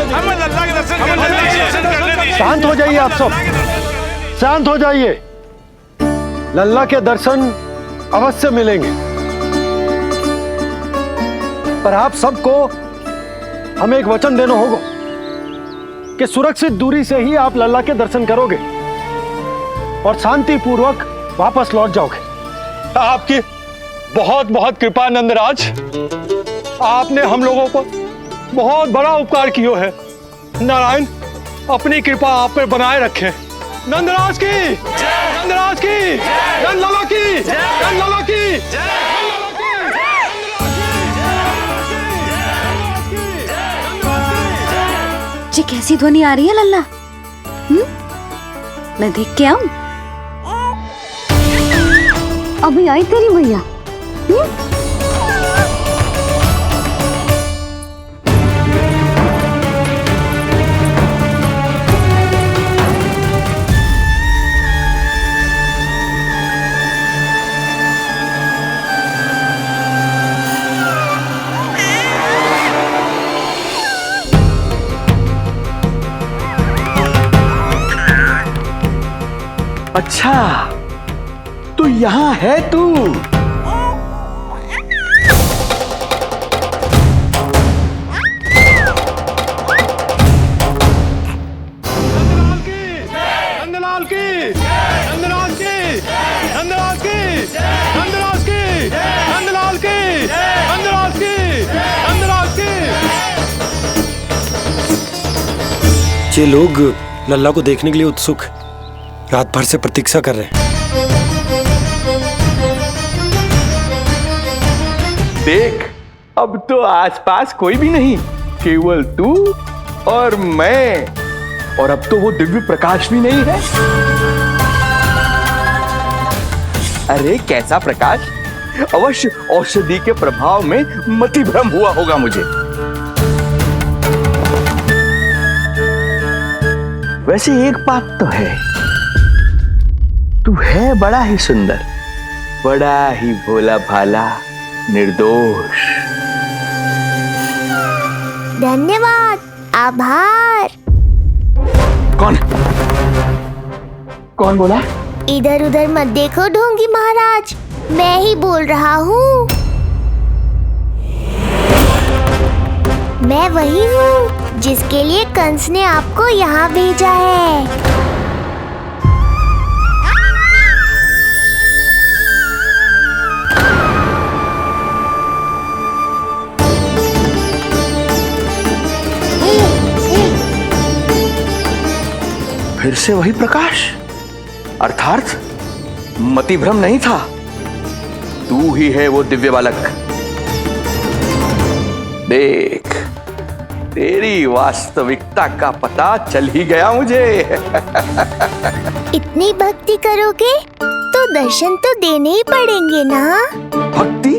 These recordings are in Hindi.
हमें लल्ला के दर्शन करने दीजिए। शांत हो जाइए आप सब, शांत हो जाइए। लल्ला के दर्शन अवश्य मिलेंगे, पर आप सबको हमें एक वचन देना होगा कि सुरक्षित दूरी से ही आप लल्ला के दर्शन करोगे और शांति पूर्वक वापस लौट जाओगे। आपकी बहुत बहुत कृपा नंदराज, आपने हम लोगों को बहुत बड़ा उपकार किया है। नारायण अपनी कृपा आप पर बनाए रखे। नंदराज की, नंदराज की, नंदलाला की, नंदलाला की, ये कैसी ध्वनि आ रही है लल्ला? मैं देख के आऊं? अभी आई तेरी मैया। अच्छा, तो यहाँ है तू। नंदलाल की, नंदलाल की, नंदलाल की, नंदलाल की, नंदलाल की, नंदलाल की, नंदलाल की। ये लोग लल्ला को देखने के लिए उत्सुक रात भर से प्रतीक्षा कर रहे हैं। देख, अब तो आसपास कोई भी नहीं, केवल तू और मैं। और अब तो वो दिव्य प्रकाश भी नहीं है। अरे कैसा प्रकाश! अवश्य औषधि के प्रभाव में मतिभ्रम हुआ होगा मुझे। वैसे एक बात तो है, तू है बड़ा ही सुंदर, बड़ा ही भोला भाला, निर्दोष। धन्यवाद, आभार। कौन कौन बोला? इधर उधर मत देखो ढोंगी महाराज, मैं ही बोल रहा हूँ। मैं वही हूँ जिसके लिए कंस ने आपको यहाँ भेजा है। फिर से वही प्रकाश, अर्थात मतिभ्रम नहीं था। तू ही है वो दिव्य बालक। देख, तेरी वास्तविकता का पता चल ही गया मुझे। इतनी भक्ति करोगे तो दर्शन तो देने ही पड़ेंगे ना। भक्ति?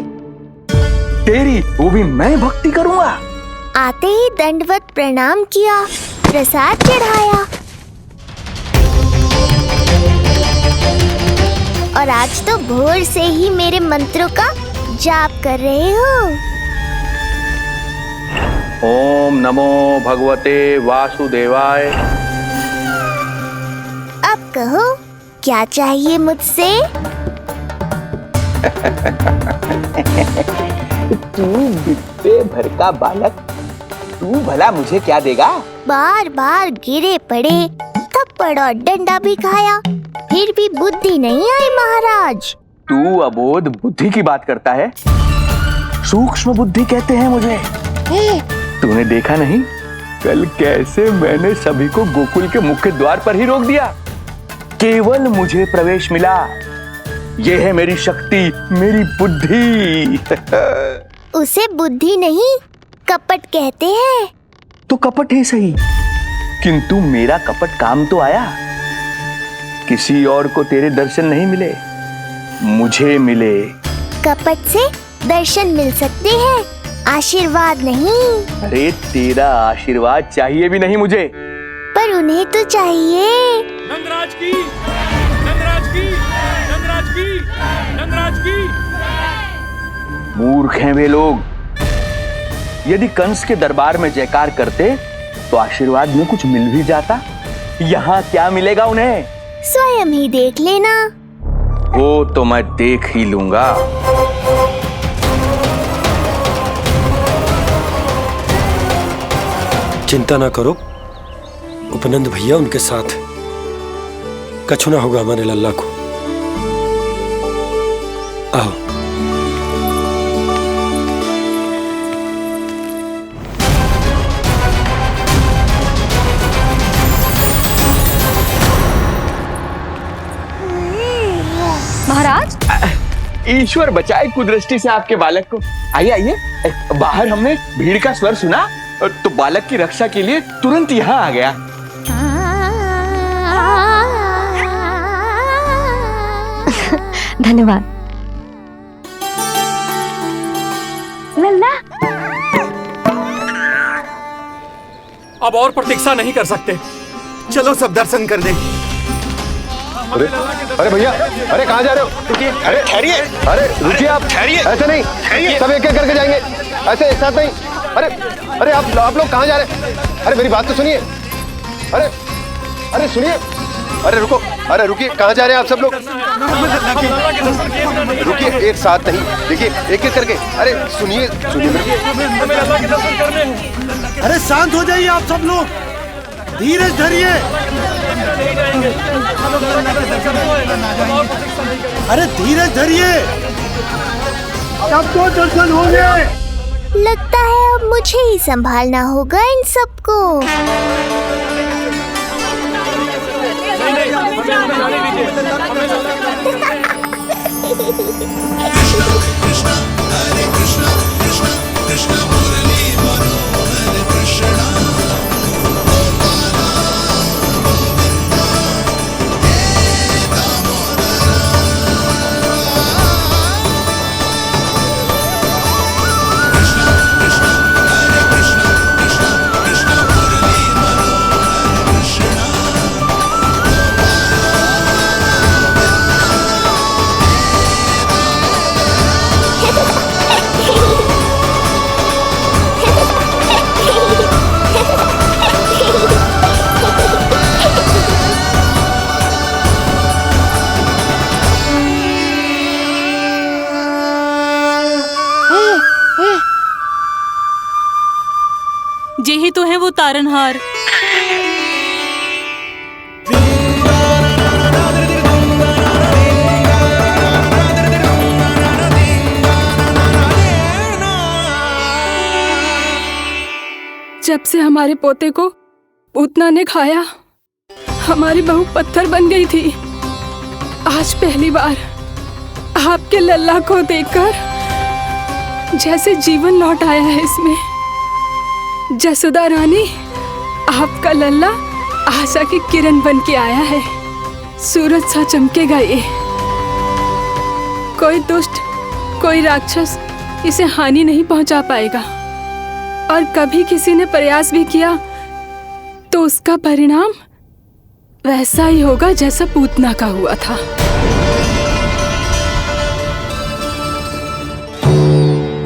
तेरी? वो भी मैं भक्ति करूंगा? आते ही दंडवत प्रणाम किया, प्रसाद चढ़ाया, और आज तो भोर से ही मेरे मंत्रों का जाप कर रहे हो। ओम नमो भगवते वासुदेवाय। अब कहो, क्या चाहिए मुझसे? तू विद्या भर का बालक, तू भला मुझे क्या देगा? बार बार गिरे पड़े, थप्पड़ और डंडा भी खाया, फिर भी बुद्धि नहीं आई महाराज। तू अबोध बुद्धि की बात करता है? सूक्ष्म बुद्धि कहते हैं मुझे। तूने देखा नहीं कल कैसे मैंने सभी को गोकुल के मुख्य द्वार पर ही रोक दिया? केवल मुझे प्रवेश मिला। यह है मेरी शक्ति, मेरी बुद्धि। उसे बुद्धि नहीं, कपट कहते हैं। तो कपट है सही, किंतु मेरा कपट काम तो आया। किसी और को तेरे दर्शन नहीं मिले, मुझे मिले। कपट से दर्शन मिल सकते हैं, आशीर्वाद नहीं। अरे तेरा आशीर्वाद चाहिए भी नहीं मुझे। पर उन्हें तो चाहिए। नंदराज की, नंदराज की, नंदराज की, नंदराज की। मूर्ख हैं वे लोग। यदि कंस के दरबार में जयकार करते तो आशीर्वाद में कुछ मिल भी जाता। यहाँ क्या मिलेगा उन्हें? स्वयं ही देख लेना। वो तो मैं देख ही लूंगा। चिंता ना करो, उपनंद भैया उनके साथ, कछु ना होगा हमारे लल्ला को। आओ। महाराज, ईश्वर बचाए कुदृष्टि से आपके बालक को। आइए आइए, बाहर हमने भीड़ का स्वर सुना तो बालक की रक्षा के लिए तुरंत यहाँ आ गया। धन्यवाद। लल्ला, अब और प्रतीक्षा नहीं कर सकते। चलो सब दर्शन कर लें। अरे भैया, अरे कहाँ जा रहे हो? रुकिए, अरे ठहरिए, अरे रुकिए, आप ठहरिए, ऐसे नहीं, सब एक एक करके जाएंगे, ऐसे एक साथ नहीं। अरे अरे आप लोग कहाँ जा रहे हैं? अरे मेरी बात तो सुनिए। अरे अरे सुनिए, अरे रुको, अरे रुकिए, कहाँ जा रहे हैं आप सब लोग? रुकिए, एक साथ नहीं, देखिए एक एक करके। अरे सुनिए सुनिए, अरे शांत हो जाइए आप सब लोग, धीरज धरिए। अरे धीरज धरिए, सबको दर्शन होंगे। लगता है अब मुझे ही संभालना होगा इन सबको। जे ही तो है वो तारनहार। जब से हमारे पोते को पूतना ने खाया, हमारी बहू पत्थर बन गई थी। आज पहली बार आपके लल्ला को देखकर जैसे जीवन लौट आया है इसमें। जसोदा रानी, आपका लल्ला आशा की किरण बन के आया है। सूरज सा चमकेगा ये। कोई दुष्ट, कोई राक्षस इसे हानि नहीं पहुंचा पाएगा। और कभी किसी ने प्रयास भी किया तो उसका परिणाम वैसा ही होगा जैसा पूतना का हुआ था।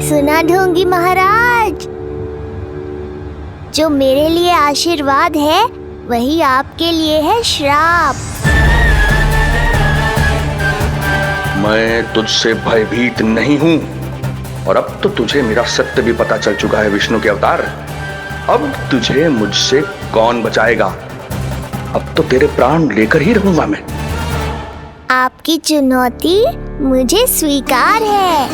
सुना ढोंगी महाराज, जो मेरे लिए आशीर्वाद है वही आपके लिए है श्राप। मैं तुझसे भयभीत नहीं हूं, और अब तो तुझे मेरा सत्य भी पता चल चुका है विष्णु के अवतार। अब तुझे मुझसे कौन बचाएगा? अब तो तेरे प्राण लेकर ही रहूंगा मैं। आपकी चुनौती मुझे स्वीकार है।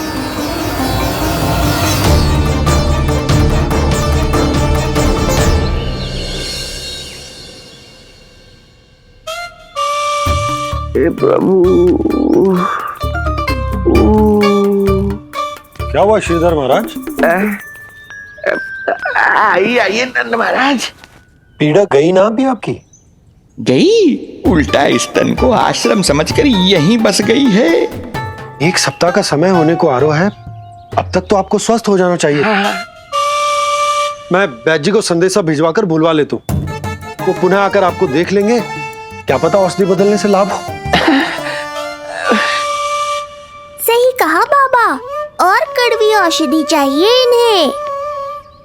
हे प्रभु। क्या हुआ श्रीधर महाराज? आइए आइए नंद महाराज। पीड़ा गई ना अभी आपकी? गई? उल्टा स्तन को आश्रम समझकर यहीं बस गई है। 1 सप्ताह का समय होने को आ रहा है, अब तक तो आपको स्वस्थ हो जाना चाहिए। मैं वैद्य जी को संदेशा भिजवाकर बुलवा लेता हूं। वो पुनः आकर आपको देख लेंगे, क्या पता औषधि बदलने से लाभ हो। सही कहा बाबा, और कड़वी औषधि चाहिए इन्हें।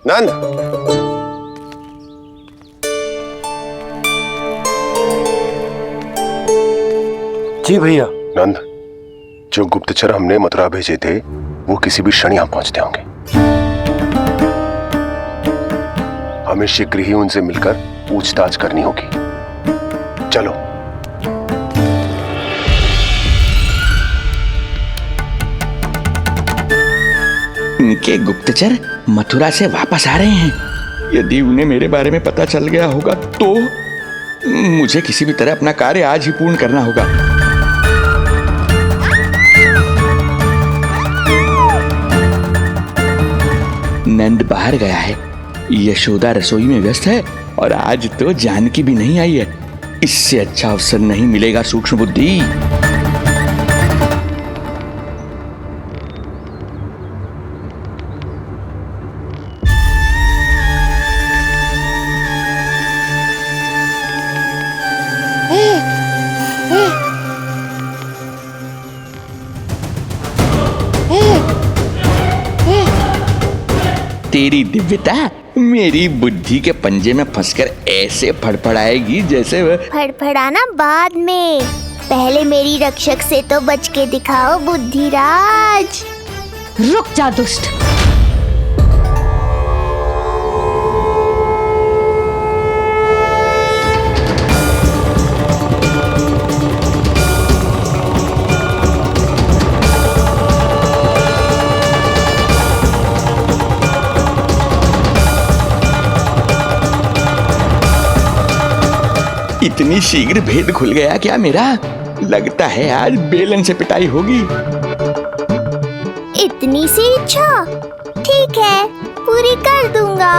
नंद, जी भैया। नंद, जो गुप्तचर हमने मथुरा भेजे थे वो किसी भी क्षण यहाँ पहुंचते होंगे। हमें शीघ्र ही उनसे मिलकर पूछताछ करनी होगी। चलो। उनके गुप्तचर मथुरा से वापस आ रहे हैं। यदि उन्हें मेरे बारे में पता चल गया होगा तो मुझे किसी भी तरह अपना कार्य आज ही पूर्ण करना होगा। नंद बाहर गया है, यशोदा रसोई में व्यस्त है और आज तो जानकी भी नहीं आई है। इससे अच्छा अवसर नहीं मिलेगा सूक्ष्म बुद्धि। तेरी दिव्यता मेरी बुद्धि के पंजे में फंसकर ऐसे फड़फड़ाएगी जैसे वह। फड़फड़ाना बाद में, पहले मेरी रक्षक से तो बच के दिखाओ बुद्धिराज। रुक जा दुष्ट। इतनी शीघ्र भेद खुल गया क्या मेरा? लगता है आज बेलन से पिटाई होगी। इतनी सी इच्छा? ठीक है, पूरी कर दूंगा।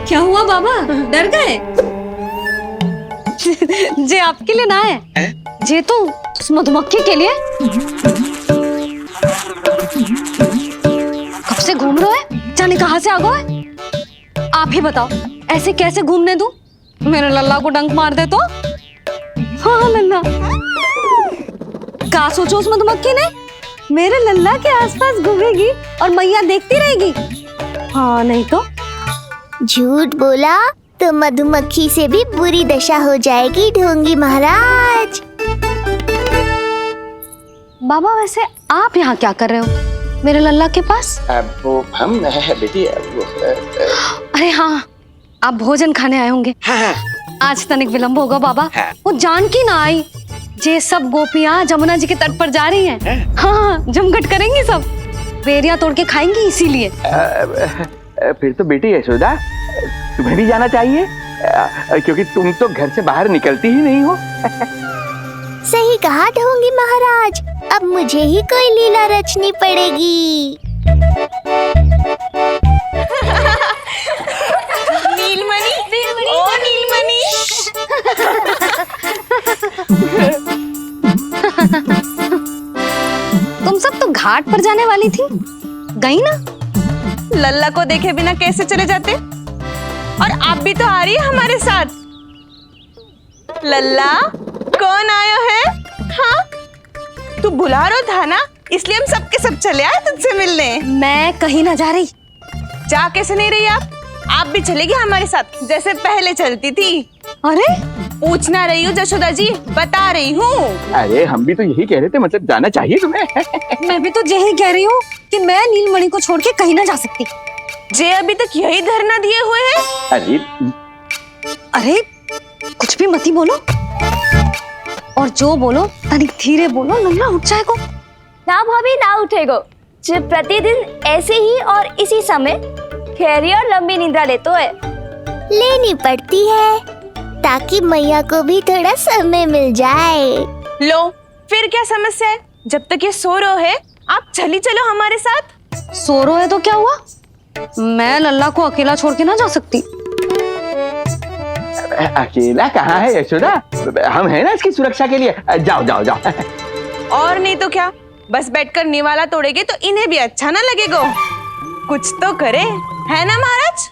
क्या हुआ बाबा, डर गए? जे आपके लिए ना है, जे तो उस मधुमक्खी के लिए। कब से घूम रहे हैं, जाने कहां से आ गए? आप ही बताओ, ऐसे कैसे घूमने दूं? मेरे लल्ला को डंक मार दे तो? हाँ लल्ला, क्या सोचो उस मधुमक्खी ने? मेरे लल्ला के आसपास घूमेगी और मैया देखती रहेगी। हाँ नहीं तो? झूठ बोला तो मधुमक्खी से भी बुरी दशा हो जाएगी ढोंगी महाराज। बाबा वैसे आप यहाँ क्या कर रहे हो मेरे लल्ला के पास? वो हम बेटी अरे हाँ, आप भोजन खाने आए होंगे। हाँ। आज तनिक विलंब होगा बाबा। वो जानकी ना आई, जे सब गोपियाँ जमुना जी के तट पर जा रही हैं। हाँ, जमघट करेंगी सब, बेरिया तोड़ के खाएंगी इसीलिए। फिर तो बेटी यशोदा तुम्हें भी जाना चाहिए, क्योंकि तुम तो घर से बाहर निकलती ही नहीं हो। सही कहा ढोंगी महाराज, अब मुझे ही कोई लीला रचनी पड़ेगी। नीलमणि, ओ नीलमणि। तुम सब तो घाट पर जाने वाली थी, गई ना? लल्ला को देखे बिना कैसे चले जाते? और आप भी तो आ रही है हमारे साथ। लल्ला, कौन आयो है? हाँ, तू बुला रहा था ना, इसलिए हम सब के सब चले आए तुझसे मिलने। मैं कहीं ना जा रही। जा कैसे नहीं रही आप भी चलेगी हमारे साथ जैसे पहले चलती थी। अरे पूछना रही हूँ जशोदा जी, बता रही हूँ। अरे हम भी तो यही कह रहे थे, मतलब जाना चाहिए तुम्हें। मैं भी तो यही कह रही हूँ कि मैं नीलमणि को छोड़ के कहीं ना जा सकती। जे अभी तक यही धरना दिए हुए हैं। अरे अरे कुछ भी मती बोलो, और जो बोलो तनिक धीरे बोलो, लल्ला उठ जाएगो। ना भाभी ना उठेगो, जो प्रतिदिन ऐसे ही और इसी समय गहरी और लंबी निद्रा लेते है। लेनी पड़ती है ताकि मैया को भी थोड़ा समय मिल जाए। लो फिर क्या समस्या है? जब तक ये सो रहे है आप चली चलो हमारे साथ। सो रो है तो क्या हुआ? मैं लल्ला को अकेला छोड़ के ना जा सकती। अकेला कहाँ है यशोदा, हम हैं ना इसकी सुरक्षा के लिए। जाओ जाओ जाओ। और नहीं तो क्या, बस बैठकर निवाला तोड़ेगे तो इन्हें भी अच्छा ना लगेगा। कुछ तो करे, है ना महाराज?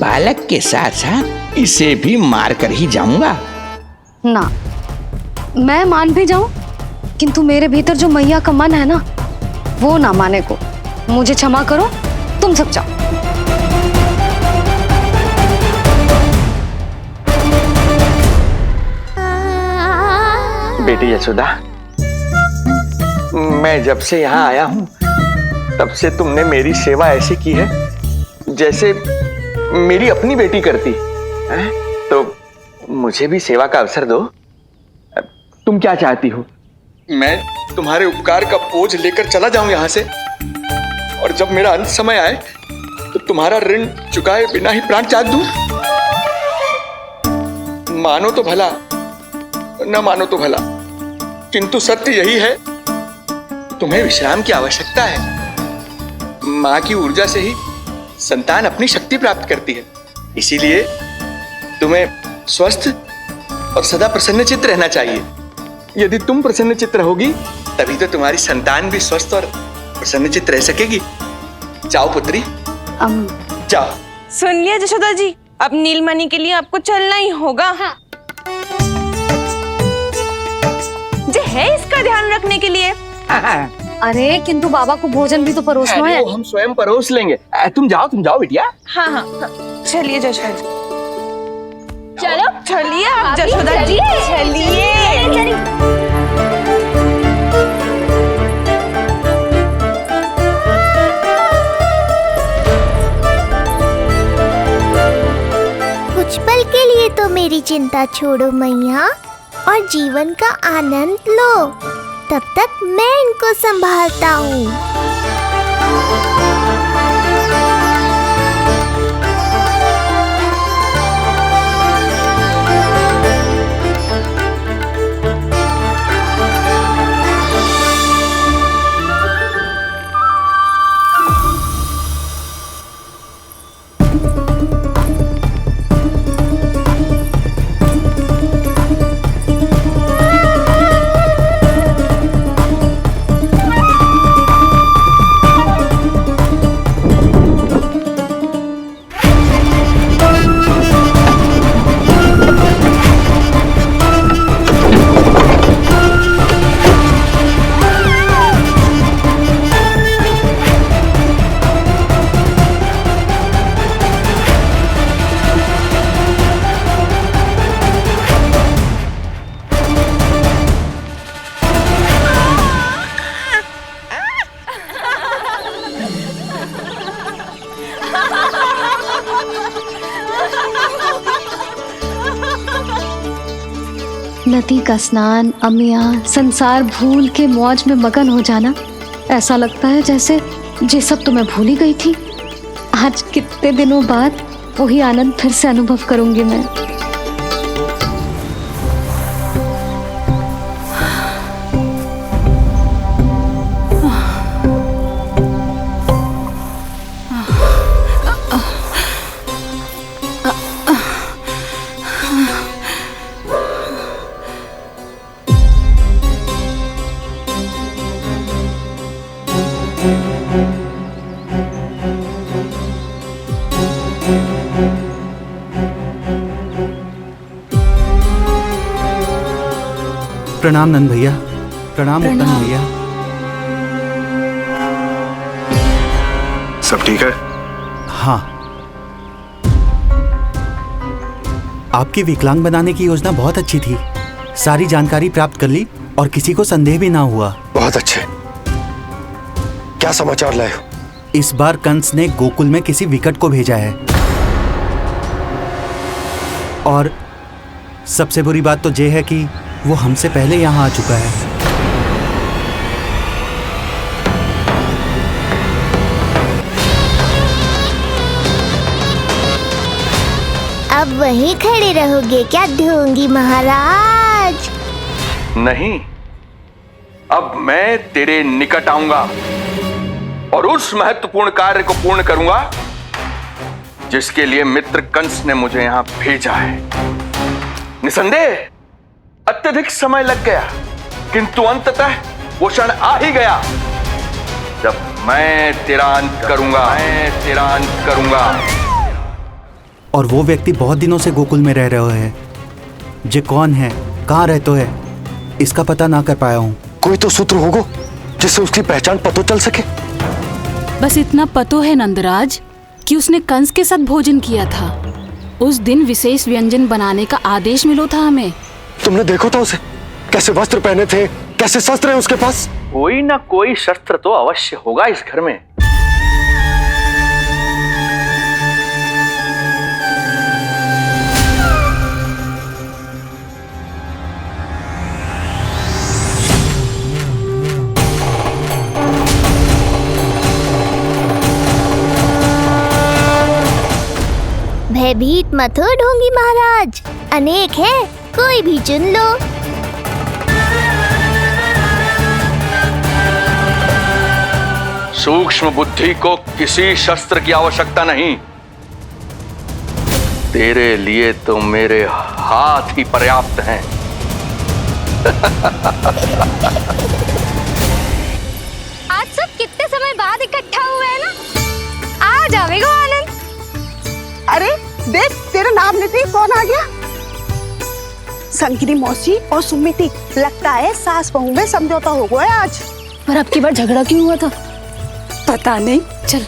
बालक के साथ साथ इसे भी मार कर ही जाऊंगा। ना, मैं मान भी जाऊं, किंतु मेरे भीतर जो मैया का मन है ना, वो ना माने को। मुझे क्षमा करो, तुम सब जाओ। बेटी यशोदा, मैं जब से यहाँ आया हूँ तब से तुमने मेरी सेवा ऐसी की है जैसे मेरी अपनी बेटी करती है। तो मुझे भी सेवा का अवसर दो। तुम क्या चाहती हो? मैं तुम्हारे उपकार का बोझ लेकर चला जाऊं यहाँ से, और जब मेरा अंत समय आए तो तुम्हारा ऋण चुकाए बिना ही प्राण त्याग दूं? मानो तो भला, न मानो तो भला, किंतु सत्य यही है, तुम्हें विश्राम की आवश्यकता है। माँ की ऊर्जा से ही संतान अपनी शक्ति प्राप्त करती है, इसीलिए तुम्हें स्वस्थ और सदा प्रसन्नचित्त रहना चाहिए। यदि तुम प्रसन्नचित्त रहोगी तभी तो तुम्हारी संतान भी स्वस्थ और प्रसन्नचित्त रह सकेगी। जाओ पुत्री, जाओ। सुन लिया जशोदा जी, अब नीलमणि के लिए आपको चलना ही होगा। हाँ। जे है इसका ध्यान रखने के लिए। अरे किंतु बाबा को भोजन भी तो परोसना है। हम स्वयं परोस लेंगे। तुम जाओ बिटिया। हाँ हाँ, चलिए जशोदा जी। चलो चलिए आप जशोदा जी, चलिए। कुछ पल के लिए तो मेरी चिंता छोड़ो मैया, और जीवन का आनंद लो। तब तक मैं इनको संभालता हूँ। नदी का स्नान, अमिया, संसार भूल के मौज में मगन हो जाना, ऐसा लगता है जैसे ये सब तो मैं भूल ही गई थी। आज कितने दिनों बाद वही आनंद फिर से अनुभव करूंगी मैं। प्रणाम नंद भैया। प्रणाम उत्तम भैया। सब ठीक है? हाँ, आपकी विकलांग बनाने की योजना बहुत अच्छी थी। सारी जानकारी प्राप्त कर ली और किसी को संदेह भी ना हुआ। बहुत अच्छे। क्या समाचार लाए हो? इस बार कंस ने गोकुल में किसी विकट को भेजा है, और सबसे बुरी बात तो यह है कि वो हमसे पहले यहाँ आ चुका है। अब वहीं खड़े रहोगे क्या ढोंगी महाराज? नहीं, अब मैं तेरे निकट आऊंगा और उस महत्वपूर्ण कार्य को पूर्ण करूंगा जिसके लिए मित्र कंस ने मुझे यहां भेजा है। निसंदेह अत्यधिक समय लग गया, किंतु अंततः वो क्षण आ ही गया जब मैं तेरा अंत करूंगा। और वो व्यक्ति बहुत दिनों से गोकुल में रह रहे हैं। जे कौन है, कहाँ रहते है, इसका पता ना कर पाया हूँ। कोई तो सूत्र होगा जिससे उसकी पहचान पता चल सके। बस इतना पतो है नंदराज कि उसने कंस के साथ भोजन किया था। उस दिन विशेष व्यंजन बनाने का आदेश मिलो था हमें। तुमने देखो था उसे, कैसे वस्त्र पहने थे, कैसे शस्त्र हैं उसके पास? कोई ना कोई शस्त्र तो अवश्य होगा इस घर में। भयभीत मत हो ढोंगी महाराज, अनेक है, कोई भी चुन लो। सूक्ष्म बुद्धि को किसी शस्त्र की आवश्यकता नहीं। तेरे लिए तो मेरे हाथ ही पर्याप्त हैं। आज सब कितने समय बाद इकट्ठा हुए हैं ना, आ जाएगा आनंद। अरे देख, तेरा नाम लेते ही कौन आ गया? संगिनी मौसी और सुमिति, लगता है सास बहू में समझौता हो गया आज। पर अब की बार झगड़ा क्यों हुआ था? पता नहीं। चल,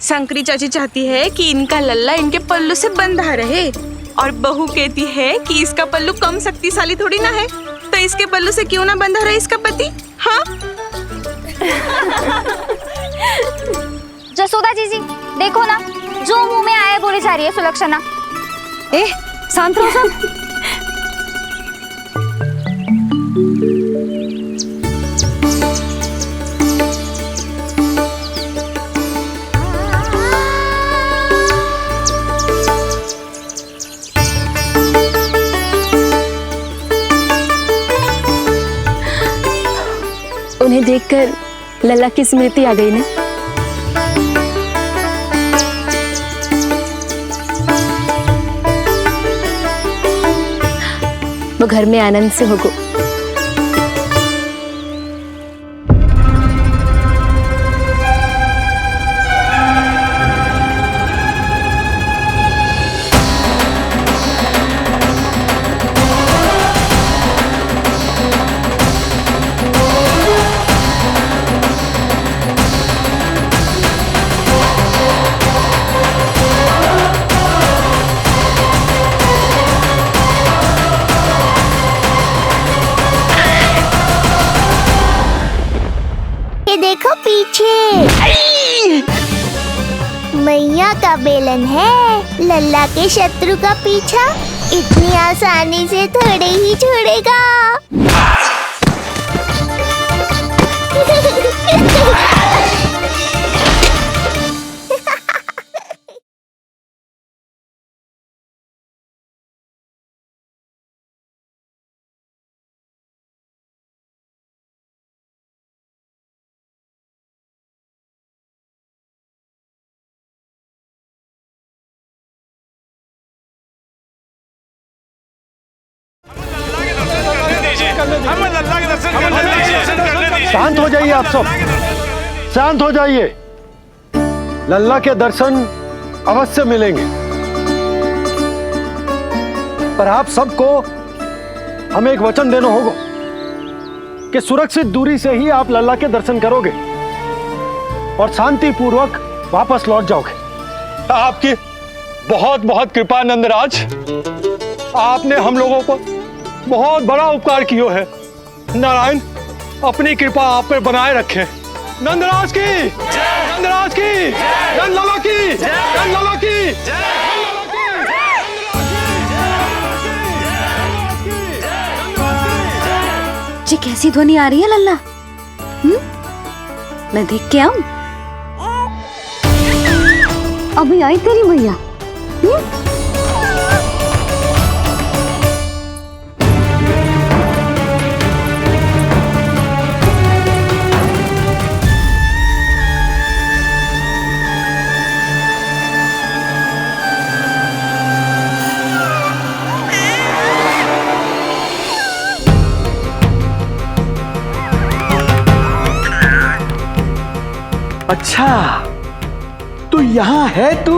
शंकरी चाची चाहती है कि इनका लल्ला इनके पल्लू से बंधा रहे, और बहू कहती है कि इसका पल्लू कम शक्तिशाली थोड़ी ना है, तो इसके पल्लू से क्यों ना बंधा रहे इसका पति। हाँ जसोदा जीजी, देखो ना, जो मुंह में आए बोली जा रही है सुलक्षणा। शांत रहो सब। उन्हें देखकर लल्ला की स्मृति आ गई ना। वो घर में आनंद से होगो। देखो पीछे, मैया का बेलन है, लल्ला के शत्रु का पीछा इतनी आसानी से थोड़े ही छोड़ेगा। शांत हो जाइए आप सब, शांत हो जाइए। लल्ला के दर्शन अवश्य मिलेंगे, पर आप सबको हमें एक वचन देना होगा कि सुरक्षित दूरी से ही आप लल्ला के दर्शन करोगे और शांति पूर्वक वापस लौट जाओगे। आपकी बहुत बहुत कृपा नंदराज, आपने हम लोगों को बहुत बड़ा उपकार किया है। नारायण अपनी कृपा आप पर बनाए रखे। नंदराज की, नंदराज की, नंदलाला की, नंदलाला की, ये कैसी ध्वनि आ रही है लल्ला? मैं देख के आऊं? अभी आई तेरी मैया। अच्छा, तो यहाँ है तू।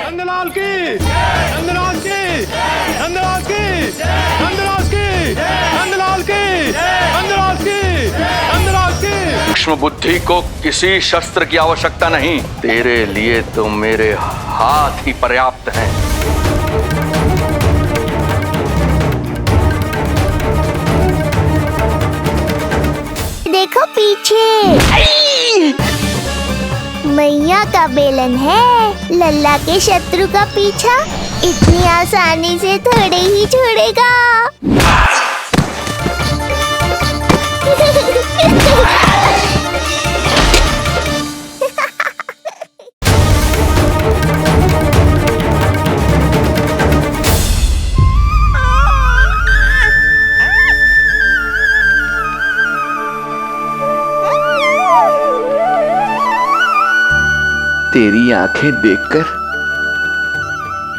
नंदलाल की, नंदराज की, नंदराज की, नंदराज की, नंदलाल की, नंदराज की, नंदराज की। सूक्ष्म बुद्धि को किसी शस्त्र की आवश्यकता नहीं, तेरे लिए तो मेरे हाथ ही पर्याप्त हैं। देखो पीछे, मैया का बेलन है। लल्ला के शत्रु का पीछा इतनी आसानी से थोड़े ही छोड़ेगा। तेरी आंखें देखकर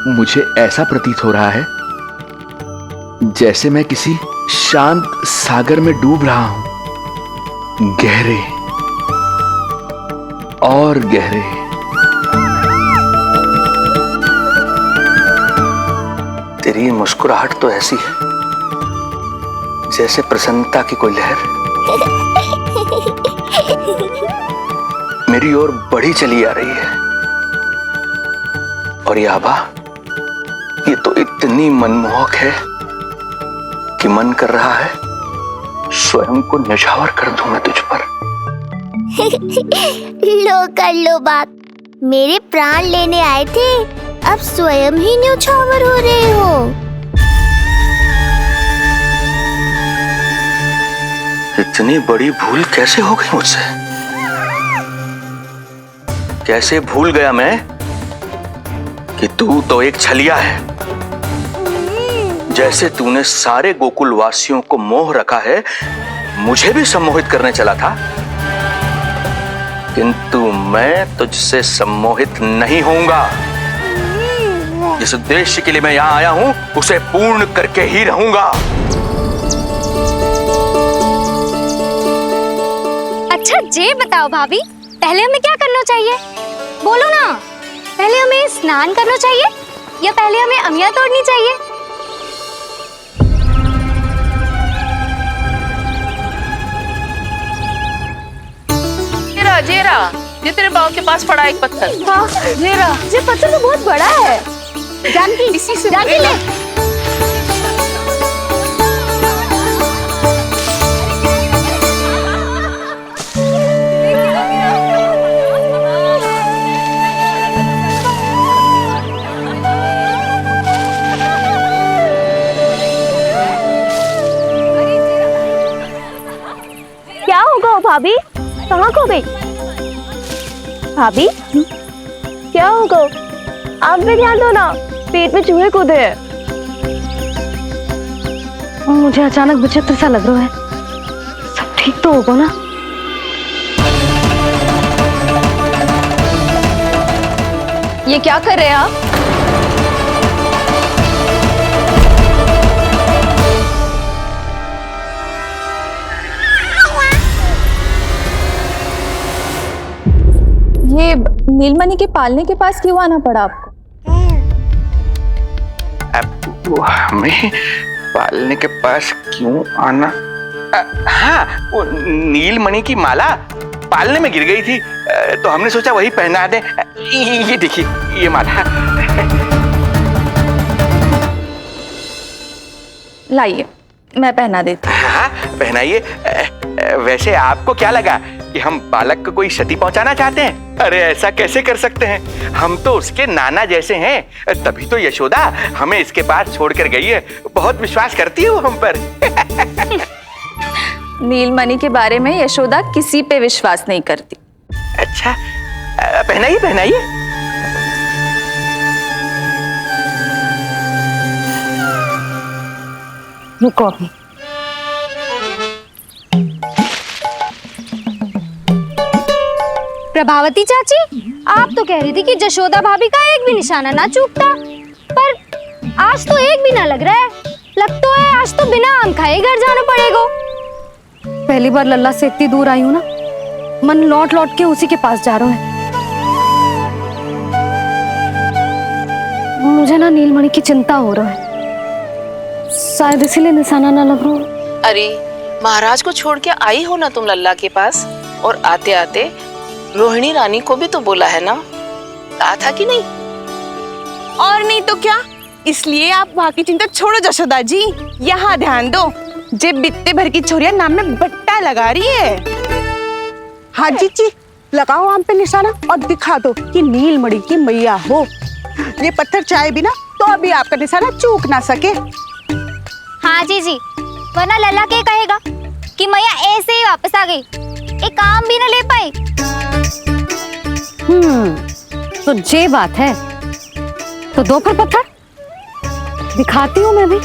मुझे ऐसा प्रतीत हो रहा है जैसे मैं किसी शांत सागर में डूब रहा हूं, गहरे और गहरे। तेरी मुस्कुराहट तो ऐसी है जैसे प्रसन्नता की कोई लहर मेरी ओर बढ़ी चली आ रही है। और ये आभा, ये तो इतनी मनमोहक है कि मन कर रहा है स्वयं को न्यौछावर कर दूं मैं तुझ पर। लो कर लो बात, मेरे प्राण लेने आए थे, अब स्वयं ही न्यौछावर हो रहे हो। इतनी बड़ी भूल कैसे हो गई मुझसे? कैसे भूल गया मैं कि तू तो एक छलिया है। जैसे तूने सारे गोकुल वासियों को मोह रखा है, मुझे भी सम्मोहित करने चला था, किंतु मैं तुझसे सम्मोहित नहीं होऊंगा। जिस उद्देश्य के लिए मैं यहां आया हूं उसे पूर्ण करके ही रहूंगा। अच्छा ये बताओ भाभी, पहले हमें क्या करना चाहिए? बोलो ना, पहले हमें स्नान करना चाहिए या पहले हमें अमिया तोड़नी चाहिए? जेरा जेरा, ये तेरे बाव के पास पड़ा एक पत्थर। हाँ जेरा, ये पत्थर तो बहुत बड़ा है। जानकी, इसी से जानकी ले। क्या होगा भाभी, कहाँ खो गई? भाभी क्या होगा? आप भी ध्यान दो ना, पेट में चूहे कूदे हैं। मुझे अचानक विचित्र सा लग रहा है। सब ठीक तो होगा ना? ये क्या कर रहे हैं आप? ये नीलमणि के पालने के पास क्यों आना पड़ा आपको? अब हमें पालने के पास क्यों आना? हाँ, वो नीलमणि की माला पालने में गिर गई थी, तो हमने सोचा वही पहना दे। ये देखिए, ये माला। लाइए, मैं पहना देती हूँ। हाँ, पहनाइए। वैसे आपको क्या लगा कि हम बालक को कोई क्षति पहुंचाना चाहते हैं? अरे ऐसा कैसे कर सकते हैं, हम तो उसके नाना जैसे हैं, तभी तो यशोदा हमें इसके पास छोड़कर गई है। बहुत विश्वास करती है वो हम पर। नीलमणि के बारे में यशोदा किसी पे विश्वास नहीं करती। अच्छा, पहनाइए पहनाइए। रुको अभी। प्रभावती चाची, आप तो कह रही थी कि जशोदा भाभी का एक भी निशाना ना चूकता, पर आज तो एक भी ना लग रहा है। लग तो है आज तो बिना आम खाए घर जाना पड़ेगा। पहली बार लल्ला से इतनी दूर आई हूँ ना, मन लौट लौट के उसी के पास जा रहा है। मुझे ना नीलमणि की चिंता हो रहा है, शायद इसीलिए निशाना ना लग रहा। अरे महाराज को छोड़ के आई हो ना तुम लल्ला के पास, और आते आते रोहिणी रानी को भी तो बोला है ना, कहा था कि नहीं? और नहीं तो क्या, इसलिए आप वहाँ की चिंता छोड़ो जशोदा जी, यहाँ ध्यान दो। जे बित्ते भर की छोरिया नाम में बट्टा लगा रही है। हाँ जी, लगाओ आम पे निशाना और दिखा दो कि नीलमणि की मैया हो। ये पत्थर चाहे भी ना तो अभी आपका निशाना चूक ना सके। हाँ जी, वरना लल्ला के कहेगा कि मैया ऐसे ही वापस आ गई, एक काम भी ना ले पाई। तो ये बात है, तो दो फिर पत्थर दिखाती हूँ मैं भी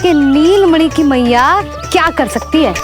कि नीलमणि की मैया क्या कर सकती है।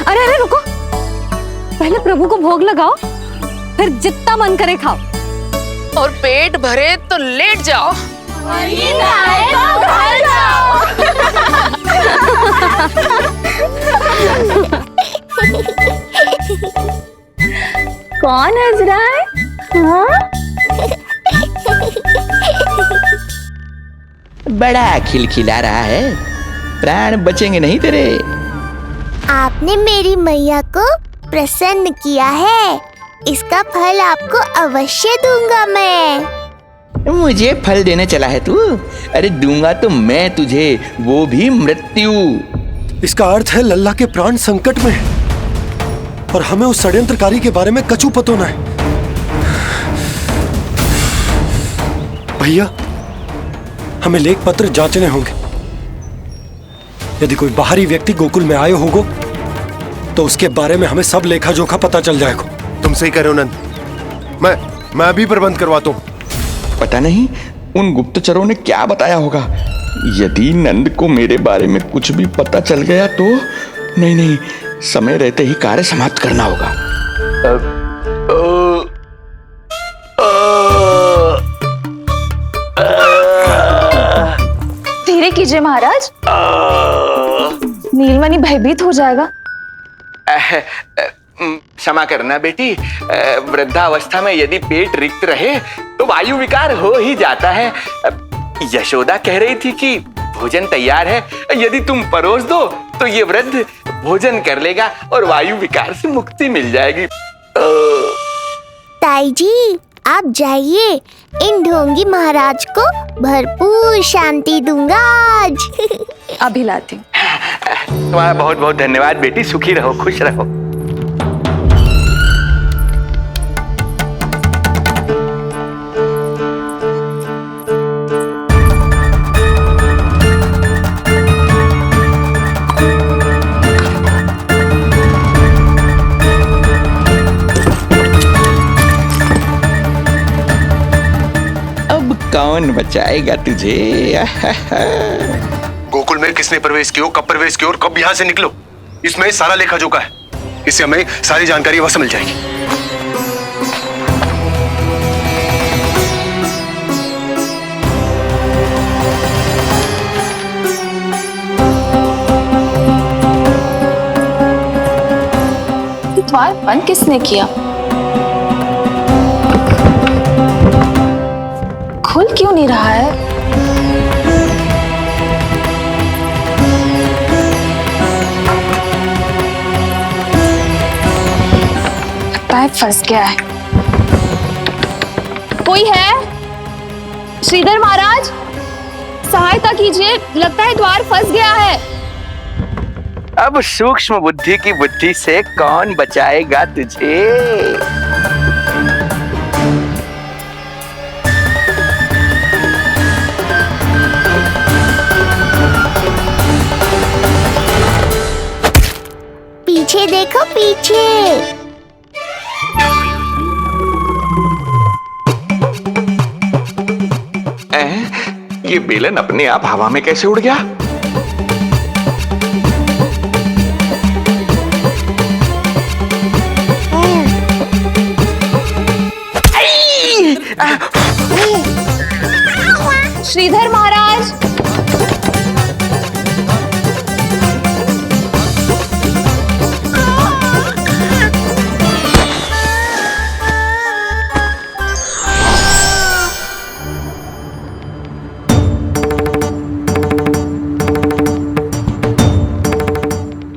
अरे रुको, पहले प्रभु को भोग लगाओ, फिर जितना मन करे खाओ, और पेट भरे तो लेट जाओ। कौन हंस रहा है? हाँ? बड़ा खिलखिला रहा है, प्राण बचेंगे नहीं तेरे। आपने मेरी मैया को प्रसन्न किया है, इसका फल आपको अवश्य दूंगा मैं। मुझे फल देने चला है तू? अरे दूंगा तो मैं तुझे, वो भी मृत्यु। इसका अर्थ है लल्ला के प्राण संकट में है और हमें उस षड्यंत्रकारी के बारे में कचू पता होना है। भैया, हमें लेख पत्र जांचने होंगे। यदि कोई बाहरी व्यक्ति गोकुल में आए होगो तो उसके बारे में हमें सब लेखा जोखा पता चल जाएगा। तुम सही कह रहे हो नंद, मैं अभी प्रबंध करवाता हूँ। पता नहीं उन गुप्तचरों ने क्या बताया होगा। यदि नंद को मेरे बारे में कुछ भी पता चल गया तो नहीं, समय रहते ही कार्य समाप्त करना होगा। धीरे कीजिए महाराज, नीलमणि भयभीत हो जाएगा। क्षमा करना बेटी, वृद्धावस्था में यदि पेट रिक्त रहे तो वायु विकार हो ही जाता है। यशोदा कह रही थी कि भोजन तैयार है, यदि तुम परोस दो तो ये वृद्ध भोजन कर लेगा और वायु विकार से मुक्ति मिल जाएगी। ताई जी, आप जाइए, इन ढोंगी महाराज को भरपूर शांति दूंगा आज। अभी लाती हूँ। तुम्हारा बहुत बहुत धन्यवाद बेटी, सुखी रहो, खुश रहो। कौन बचाएगा तुझे? गोकुल में किसने प्रवेश किया, कब प्रवेश किया और कब यहाँ से निकलो? इसमें सारा लेखा जोखा है। इससे हमें सारी जानकारी वहां से मिल जाएगी। द्वार बंद किसने किया? खुल क्यों नहीं रहा है? लगता है फंस गया है। कोई है? श्रीधर महाराज, सहायता कीजिए, लगता है द्वार फंस गया है। अब सूक्ष्म बुद्धि की बुद्धि से कौन बचाएगा तुझे? पीछे देखो, पीछे। ये बेलन अपने आप हवा में कैसे उड़ गया? श्रीधर महाराज,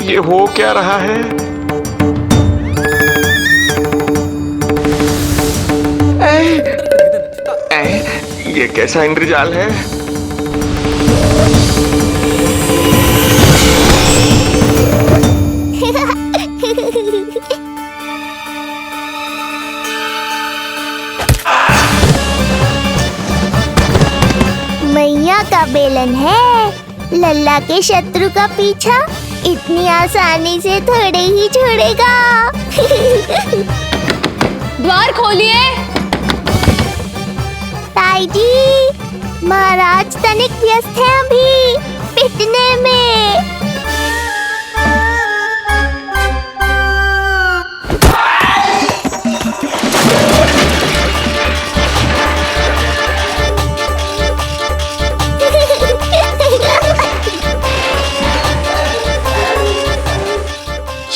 ये हो क्या रहा है? ये कैसा इंद्रजाल है? मैया का बेलन है। लल्ला के शत्रु का पीछा इतनी आसानी से थोड़े ही छोड़ेगा। द्वार खोलिए। ताई जी, महाराज तनिक व्यस्त है अभी पिटने में।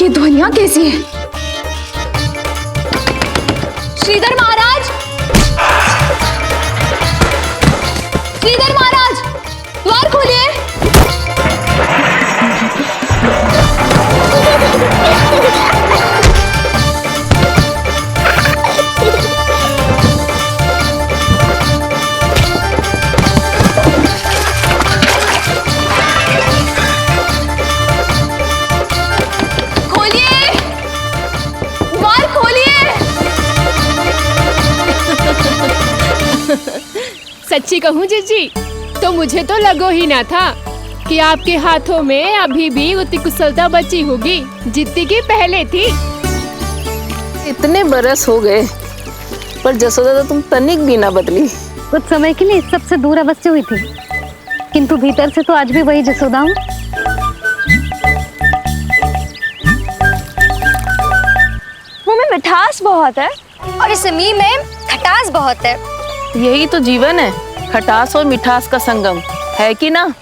ये ध्वनियां कैसी हैं? श्रीधर महाराज, श्रीधर महाराज, द्वार खोलिए। खोलिए, द्वार खोलिए। सच्ची कहूँ जीजी, तो मुझे तो लगो ही ना था कि आपके हाथों में अभी भी उतनी कुशलता बची होगी जितनी की पहले थी। इतने बरस हो गए पर जसोदा तो तुम तनिक भी ना बदली। कुछ समय के लिए सबसे दूर अवश्य हुई थी, किंतु भीतर से तो आज भी वही जसोदा हूँ। मुंह में मिठास बहुत है और इस मी में खटास बहुत है। यही तो जीवन है, खटास और मिठास का संगम, है कि ना?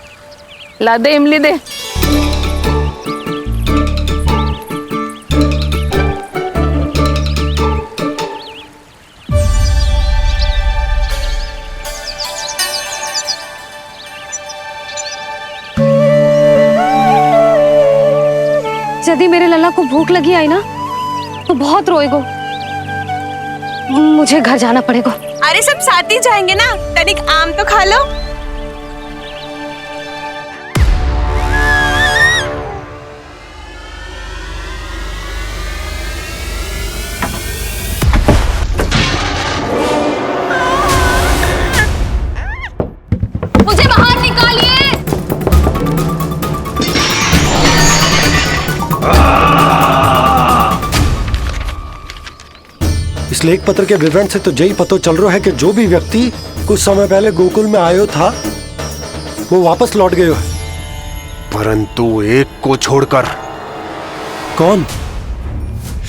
ला दे इमली दे। यदि मेरे लल्ला को भूख लगी आई ना तो बहुत रोएगो। मुझे घर जाना पड़ेगा। अरे सब साथ ही जाएंगे ना, तनिक आम तो खा लो। मुझे बाहर निकालिए। इस लेख पत्र के विवरण से तो यही पता चल रहा है कि जो भी व्यक्ति कुछ समय पहले गोकुल में आयो था वो वापस लौट गयो है। परंतु एक को छोड़कर कौन?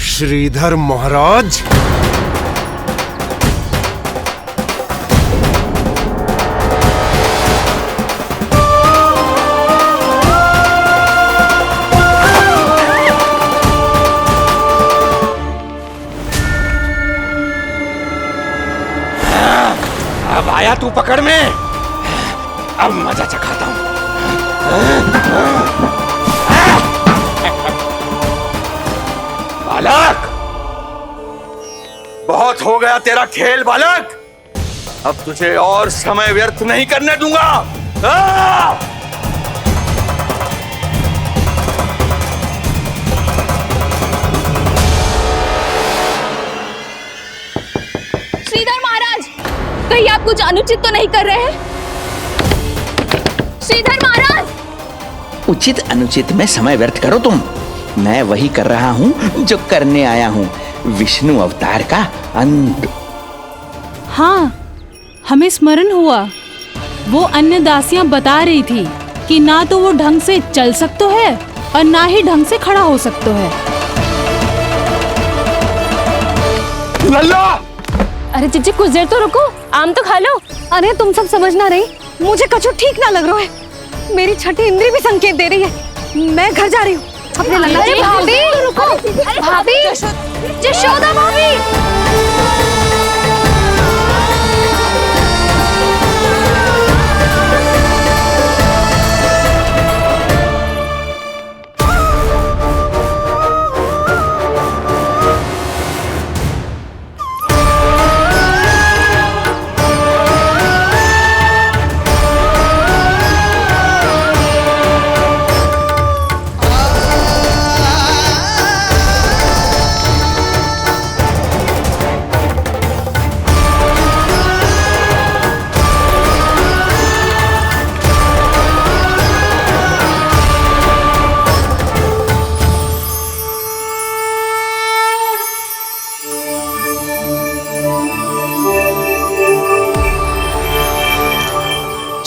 श्रीधर महाराज। अब आया तू पकड़ में, अब मजा चखाता हूं। बालक, बहुत हो गया तेरा खेल बालक, अब तुझे और समय व्यर्थ नहीं करने दूंगा। श्रीधर महाराज, कहीं आप कुछ अनुचित तो नहीं कर रहे हैं? श्रीधर महाराज! उचित अनुचित में समय व्यर्थ करो तुम, मैं वही कर रहा हूं जो करने आया हूं, विष्णु अवतार का अंत। हाँ, हमें स्मरण हुआ। वो अन्य दासियां बता रही थी कि ना तो वो ढंग से चल सकते है और ना ही ढंग से खड़ा हो सकते है। लल्ला! अरे चिच्ची, कुछ देर तो रुको, आम तो खा लो। अरे तुम सब समझ ना रही, मुझे कछु ठीक ना लग रहा है। मेरी छठी इंद्री भी संकेत दे रही है। मैं घर जा रही हूँ अपने लल्ला। अरे भाभी, रुको। अरे भाभी, जशोदा भाभी।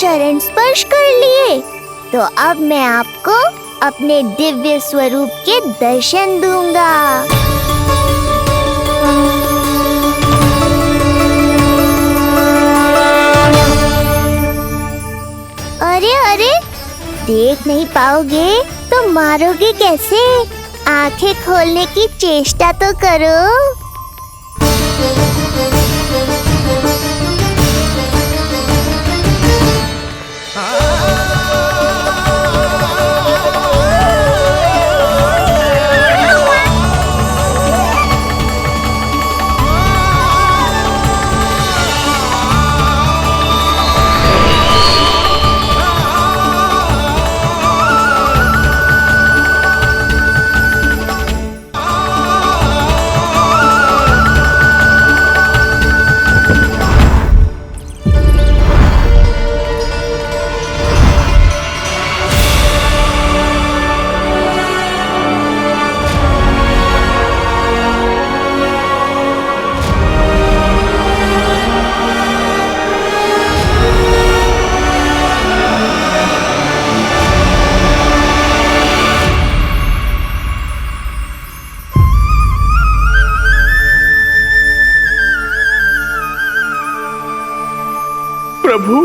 चरण स्पर्श कर लिए तो अब मैं आपको अपने दिव्य स्वरूप के दर्शन दूंगा। अरे अरे, देख नहीं पाओगे तो मारोगे कैसे? आंखें खोलने की चेष्टा तो करो। प्रभु,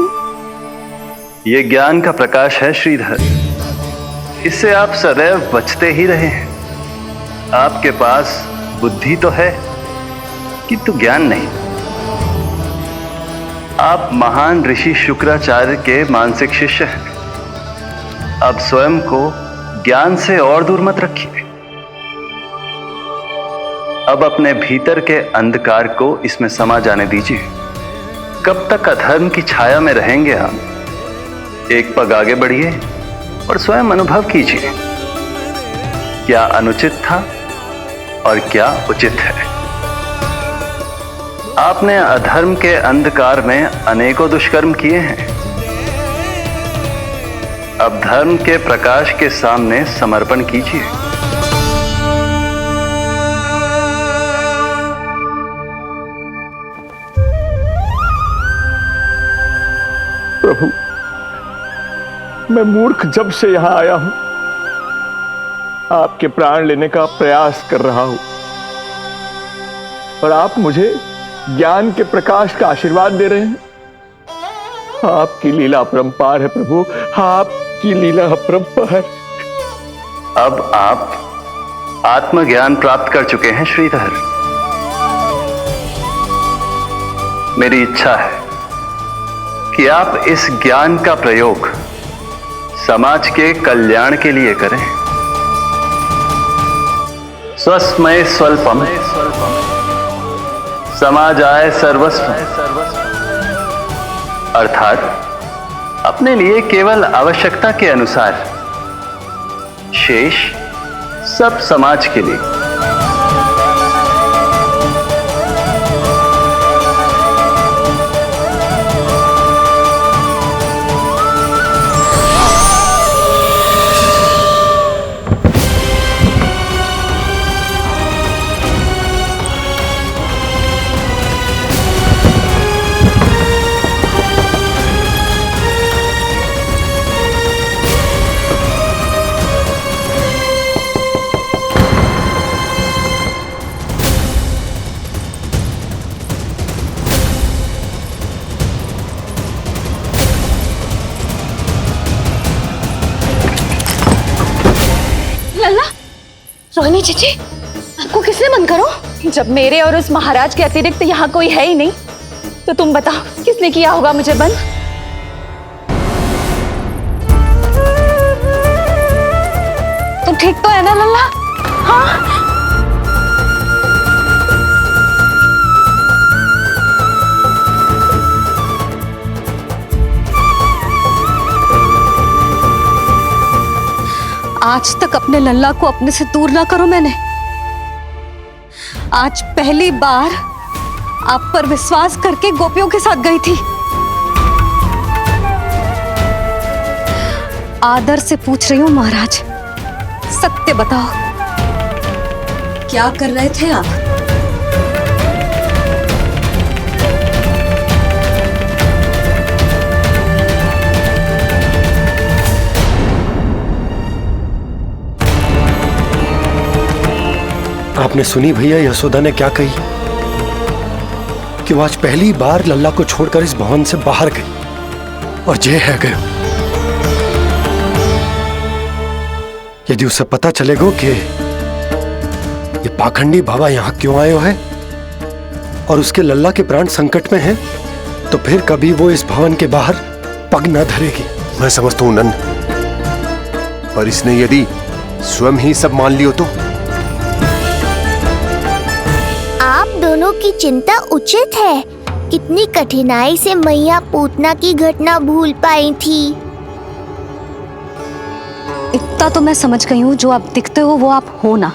ये ज्ञान का प्रकाश है श्रीधर, इससे आप सदैव बचते ही रहे हैं। आपके पास बुद्धि तो है किंतु ज्ञान नहीं। आप महान ऋषि शुक्राचार्य के मानसिक शिष्य हैं। अब स्वयं को ज्ञान से और दूर मत रखिए। अब अपने भीतर के अंधकार को इसमें समा जाने दीजिए। कब तक अधर्म की छाया में रहेंगे हम? एक पग आगे बढ़िए और स्वयं अनुभव कीजिए, क्या अनुचित था और क्या उचित है। आपने अधर्म के अंधकार में अनेकों दुष्कर्म किए हैं। अब धर्म के प्रकाश के सामने समर्पण कीजिए। प्रभु, मैं मूर्ख जब से यहां आया हूं, आपके प्राण लेने का प्रयास कर रहा हूं, और आप मुझे ज्ञान के प्रकाश का आशीर्वाद दे रहे हैं। आपकी लीला अपरंपार है प्रभु, आपकी लीला अपरंपार। अब आप आत्मज्ञान प्राप्त कर चुके हैं श्रीधर। मेरी इच्छा है कि आप इस ज्ञान का प्रयोग समाज के कल्याण के लिए करें। स्वस्मय स्वल्पम समाजाय सर्वस्व, अर्थात अपने लिए केवल आवश्यकता के अनुसार, शेष सब समाज के लिए। रोहिणी चीची, आपको किसने बंद करो? जब मेरे और उस महाराज के अतिरिक्त यहाँ कोई है ही नहीं, तो तुम बताओ किसने किया होगा मुझे बंद? तुम ठीक तो है ना लल्ला? हाँ? आज तक अपने लल्ला को अपने से दूर ना करो मैंने। आज पहली बार आप पर विश्वास करके गोपियों के साथ गई थी। आदर से पूछ रही हूं महाराज, सत्य बताओ, क्या कर रहे थे आप? आपने सुनी भैया यशोदा ने क्या कही? कि वो आज पहली बार लल्ला को छोड़कर इस भवन से बाहर गई और जे है गए। यदि उसे पता चलेगा कि ये पाखंडी बाबा यहां क्यों आए हो है और उसके लल्ला के प्राण संकट में हैं, तो फिर कभी वो इस भवन के बाहर पग न धरेगी। मैं समझता हूं नंद, पर इसने यदि स्वयं ही सब मान लियो तो? दोनों की चिंता उचित है। कितनी कठिनाई से मैया पूतना की घटना भूल पाई थी। इतना तो मैं समझ गई हूँ, जो आप दिखते हो वो आप हो ना।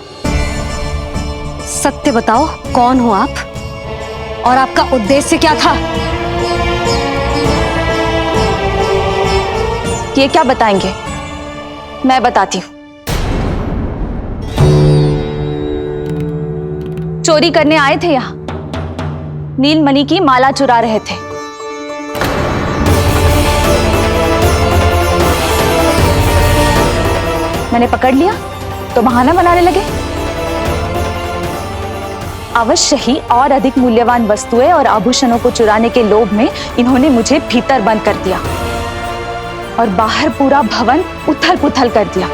सत्य बताओ, कौन हो आप और आपका उद्देश्य क्या था? ये क्या बताएंगे? मैं बताती हूँ। चोरी करने आए थे यहाँ, नीलमणि की माला चुरा रहे थे। मैंने पकड़ लिया तो बहाना बनाने लगे। अवश्य ही और अधिक मूल्यवान वस्तुएं और आभूषणों को चुराने के लोभ में इन्होंने मुझे भीतर बंद कर दिया और बाहर पूरा भवन उथल पुथल कर दिया।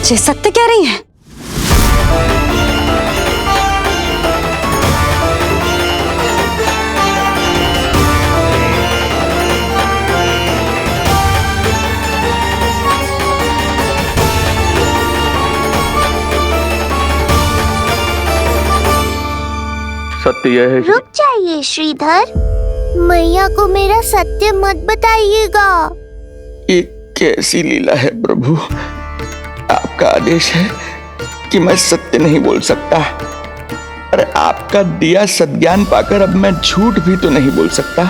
ये सत्य कह रही हैं? सत्य यह है। रुक जाइए श्रीधर, मैया को मेरा सत्य मत बताइएगा। ये कैसी लीला है प्रभु? आपका आदेश है कि मैं सत्य नहीं बोल सकता, और आपका दिया सद्ज्ञान पाकर अब मैं झूठ भी तो नहीं बोल सकता।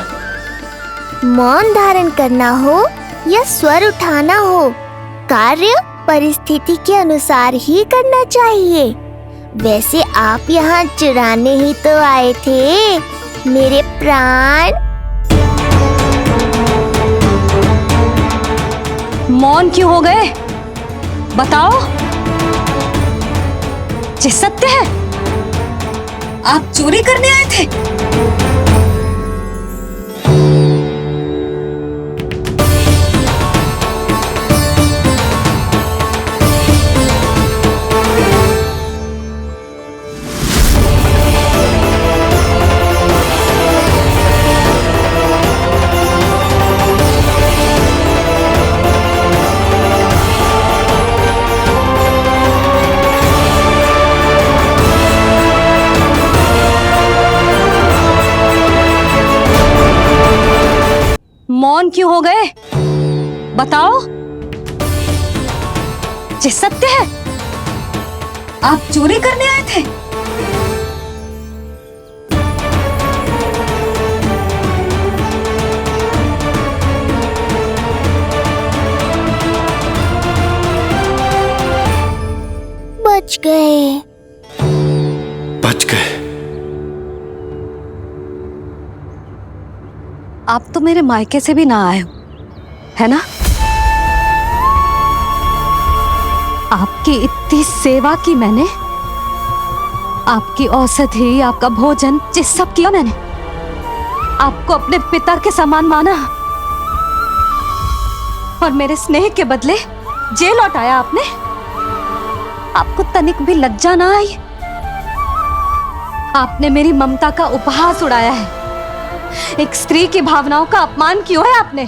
मौन धारण करना हो या स्वर उठाना हो, कार्य परिस्थिति के अनुसार ही करना चाहिए। वैसे आप यहाँ चुराने ही तो आए थे मेरे प्राण। मौन क्यों हो गए? बताओ। ये सत्य है? आप चोरी करने आए थे? मौन क्यों हो गए? बताओ, ये सत्य है? आप चोरी करने आए थे? बच गए। बच गए। आप तो मेरे मायके से भी ना आए हो, है ना? आपकी इतनी सेवा की मैंने, आपकी औषधि, आपका भोजन, ये सब किया मैंने। आपको अपने पिता के समान माना और मेरे स्नेह के बदले जेल लौटाया आपने। आपको तनिक भी लज्जा ना आई? आपने मेरी ममता का उपहास उड़ाया है। एक स्त्री की भावनाओं का अपमान क्यों है आपने?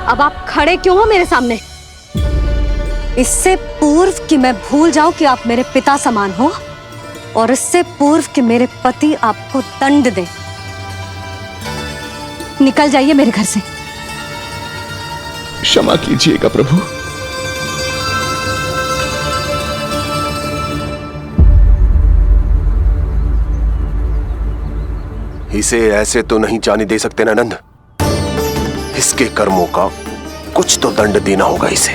अब आप खड़े क्यों हो मेरे सामने? इससे पूर्व कि मैं भूल जाऊं कि आप मेरे पिता समान हो, और इससे पूर्व कि मेरे पति आपको दंड दे, निकल जाइए मेरे घर से। क्षमा कीजिएगा प्रभु। इसे ऐसे तो नहीं जाने दे सकते ना नंद। इसके कर्मों का कुछ तो दंड देना होगा इसे।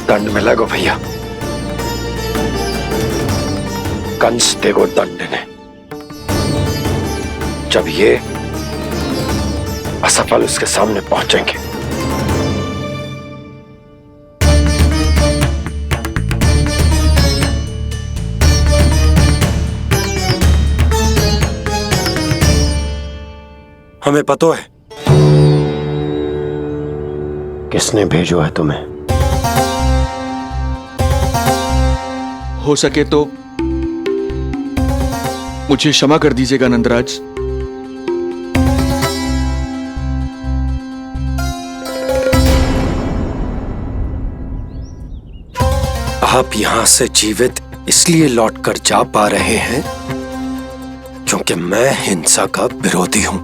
दंड मिलेगा भैया, कंस देगो दंड ने। जब ये असफल उसके सामने पहुंचेंगे। हमें पता है किसने भेजो है तुम्हें। हो सके तो मुझे क्षमा कर दीजिएगा नंदराज। आप यहां से जीवित इसलिए लौटकर जा पा रहे हैं क्योंकि मैं हिंसा का विरोधी हूं,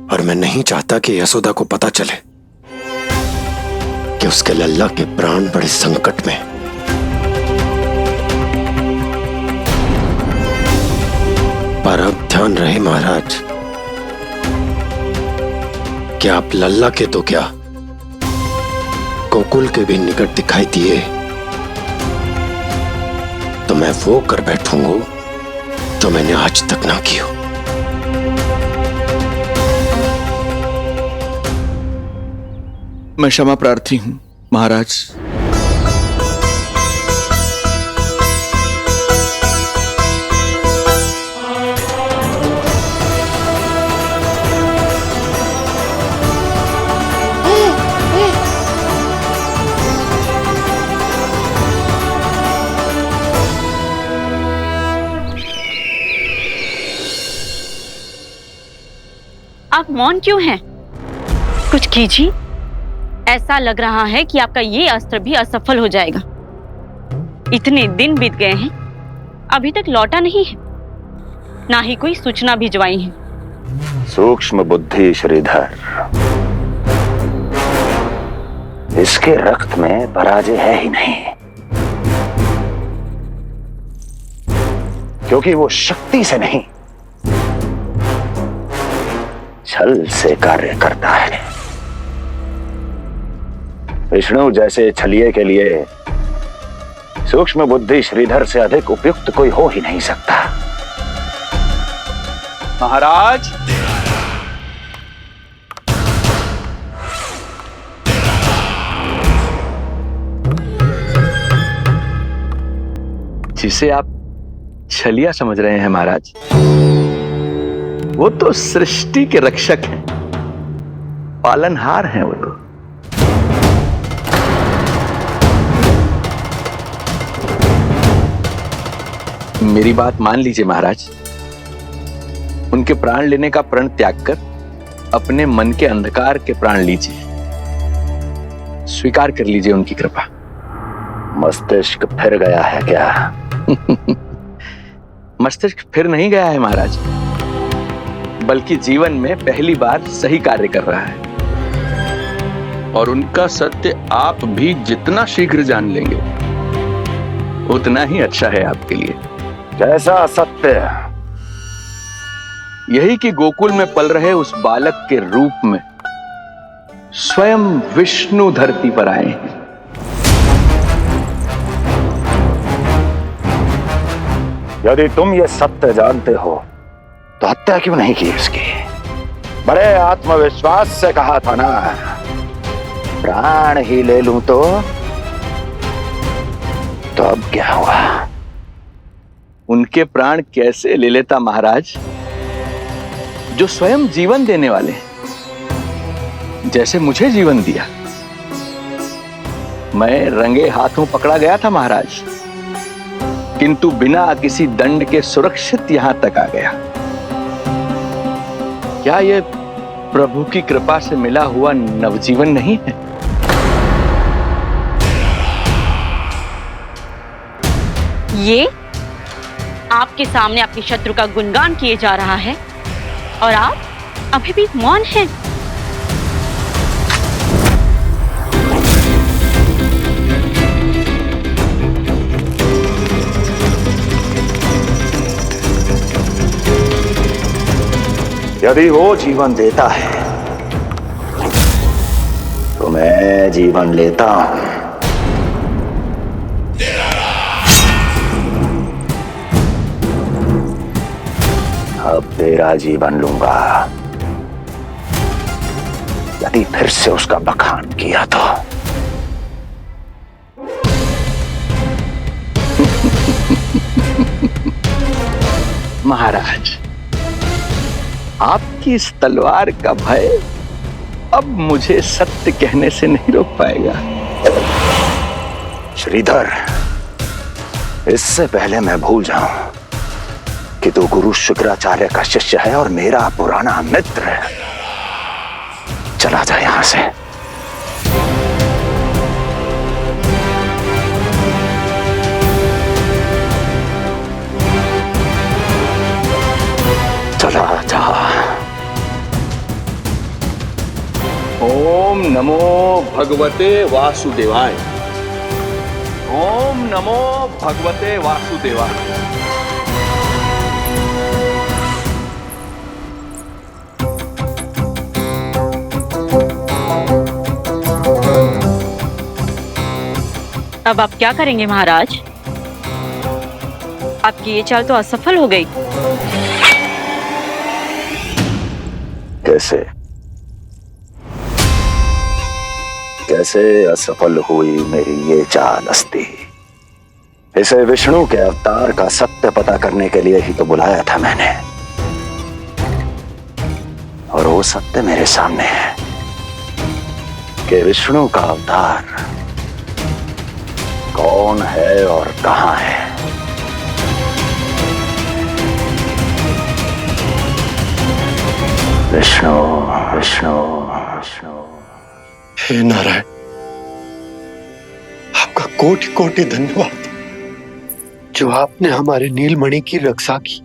और मैं नहीं चाहता कि यशोदा को पता चले कि उसके लल्ला के प्राण बड़े संकट में। पर अब ध्यान रहे महाराज कि आप लल्ला के तो क्या, गोकुल के भी निकट दिखाई दिए तो मैं वो कर बैठूंगा जो मैंने आज तक ना की हो। मैं क्षमा प्रार्थी हूं महाराज। आप मौन क्यों हैं? कुछ कीजिए। ऐसा लग रहा है कि आपका ये अस्त्र भी असफल हो जाएगा। इतने दिन बीत गए हैं, अभी तक लौटा नहीं है, ना ही कोई सूचना भिजवाई है। सूक्ष्म बुद्धि श्रीधर, इसके रक्त में पराजय है ही नहीं, क्योंकि वो शक्ति से नहीं छल से कार्य करता है। विष्णु जैसे छलिए के लिए सूक्ष्म बुद्धि श्रीधर से अधिक उपयुक्त कोई हो ही नहीं सकता। महाराज, जिसे आप छलिया समझ रहे हैं महाराज, वो तो सृष्टि के रक्षक हैं, पालनहार हैं वो तो। मेरी बात मान लीजिए महाराज, उनके प्राण लेने का प्रण त्याग कर अपने मन के अंधकार के प्राण लीजिए, स्वीकार कर लीजिए उनकी कृपा। मस्तिष्क फिर गया है क्या? मस्तिष्क फिर नहीं गया है महाराज, बल्कि जीवन में पहली बार सही कार्य कर रहा है। और उनका सत्य आप भी जितना शीघ्र जान लेंगे उतना ही अच्छा है आपके लिए। कैसा सत्य? यही कि गोकुल में पल रहे उस बालक के रूप में स्वयं विष्णु धरती पर आए हैं। यदि तुम ये सत्य जानते हो तो हत्या क्यों नहीं की उसकी? बड़े आत्मविश्वास से कहा था ना, प्राण ही ले लूं तो अब क्या हुआ? उनके प्राण कैसे ले लेता महाराज, जो स्वयं जीवन देने वाले हैं, जैसे मुझे जीवन दिया। मैं रंगे हाथों पकड़ा गया था महाराज, किंतु बिना किसी दंड के सुरक्षित यहां तक आ गया। क्या यह प्रभु की कृपा से मिला हुआ नवजीवन नहीं है? ये आपके सामने आपके शत्रु का गुणगान किए जा रहा है और आप अभी भी मौन हैं। यदि वो जीवन देता है तो मैं जीवन लेता हूं। अब तेरा जीवन लूंगा यदि फिर से उसका बखान किया तो। महाराज, आपकी इस तलवार का भय अब मुझे सत्य कहने से नहीं रोक पाएगा। श्रीधर, इससे पहले मैं भूल जाऊं कि तू गुरु शुक्राचार्य का शिष्य है और मेरा पुराना मित्र है, चला जा यहां से। चला जा। ओम नमो भगवते वासुदेवाय। ओम नमो भगवते वासुदेवाय। अब आप क्या करेंगे महाराज? आपकी ये चाल तो असफल हो गई। कैसे असफल हुई मेरी ये चाल अस्ति? इसे विष्णु के अवतार का सत्य पता करने के लिए ही तो बुलाया था मैंने, और वो सत्य मेरे सामने है कि विष्णु का अवतार कौन है और कहां है। विष्णु विष्णु विष्णु। हे नारायण, आपका कोटि कोटि धन्यवाद जो आपने हमारे नीलमणि की रक्षा की।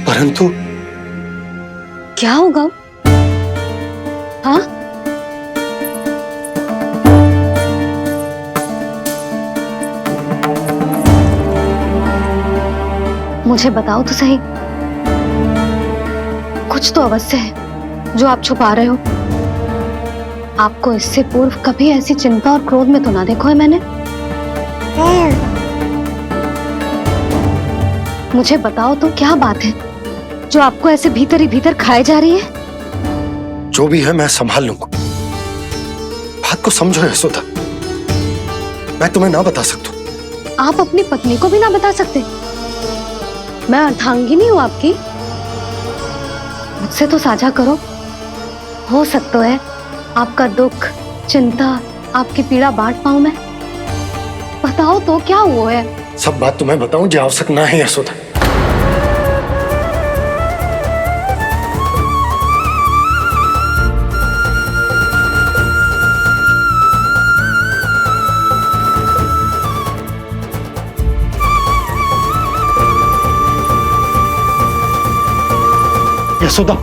परंतु क्या होगा? हाँ, मुझे बताओ तो सही, कुछ तो अवश्य है जो आप छुपा रहे हो। आपको इससे पूर्व कभी ऐसी चिंता और क्रोध में तो ना देखो है मैंने। मुझे बताओ तो क्या बात है जो आपको ऐसे भीतर ही भीतर खाए जा रही है? जो भी है मैं संभाल लूंगा। बात को समझो यशोदा, मैं तुम्हें ना बता सकता। आप अपनी पत्नी को भी ना बता सकते? मैं अर्धांगिनी हूँ आपकी, मुझसे तो साझा करो। हो सकता है आपका दुख, चिंता, आपकी पीड़ा बांट पाऊं मैं। बताओ तो क्या हुआ है? सब बात तुम्हें बताऊं जो आवश्यक ना है यशोदा। यशोदा,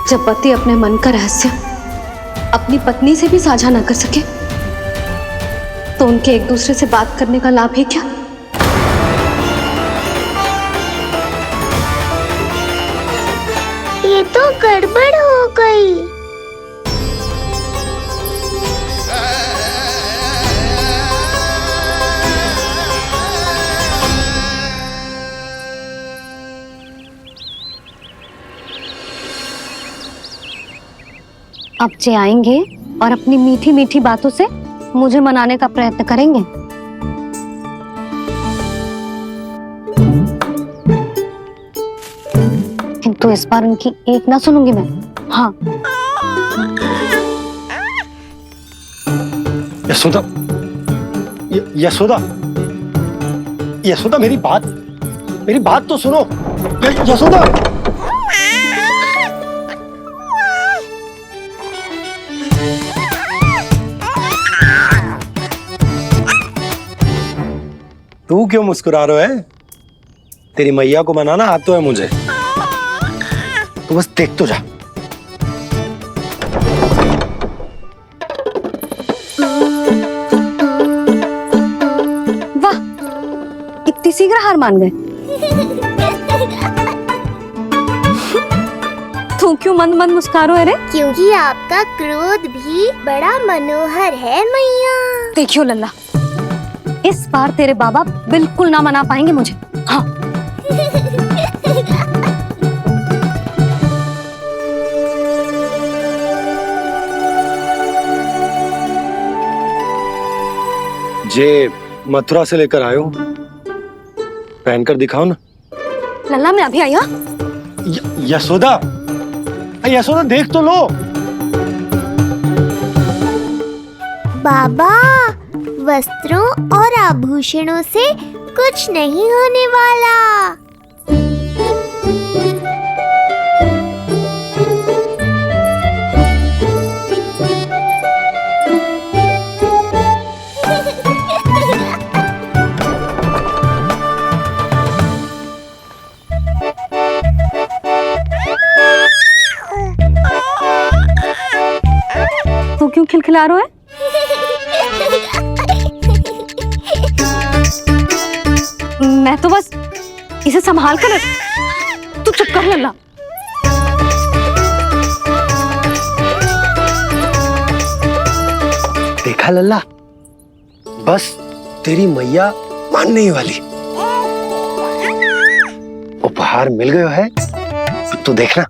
जब पति अपने मन का रहस्य अपनी पत्नी से भी साझा न कर सके तो उनके एक दूसरे से बात करने का लाभ है क्या? ये तो गड़बड़ हो गई। अब जे आएंगे और अपनी मीठी मीठी बातों से मुझे मनाने का प्रयत्न करेंगे। किंतु इस बार उनकी एक ना सुनूंगी मैं। हाँ यशोदा, यशोदा, यशोदा, मेरी बात तो सुनो। यशोदा, तू क्यों मुस्कुरा रहा है? तेरी मैया को मनाना आता है मुझे। तू बस देख तो जा। वाह, इतनी शीघ्र हार मान गए। तू क्यों मंद मंद मुस्कुरा रहे रे? क्योंकि आपका क्रोध भी बड़ा मनोहर है मैया। देखियो लल्ला, इस बार तेरे बाबा बिल्कुल ना मना पाएंगे मुझे। हाँ जे मथुरा से लेकर आयो, पहनकर दिखाओ ना। लल्ला मैं अभी आई। हाँ यशोदा, यशोदा देख तो लो। बाबा, वस्त्रों और आभूषणों से कुछ नहीं होने वाला। तू क्यों खिलखिला रहा है? मैं तो बस इसे संभाल कर। तू चुप कर लल्ला। देखा लल्ला, बस तेरी मैया मानने ही वाली। उपहार मिल गयो है, तू देखना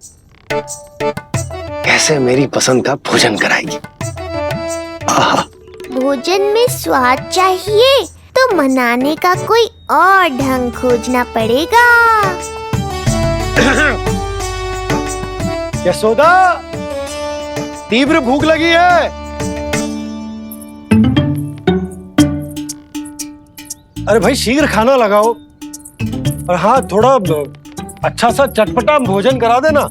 कैसे मेरी पसंद का भोजन कराएगी। भोजन में स्वाद चाहिए तो मनाने का कोई और ढंग खोजना पड़ेगा। यशोदा, तीव्र भूख लगी है। अरे भाई शीघ्र खाना लगाओ, और हाँ थोड़ा अच्छा सा चटपटा भोजन करा देना।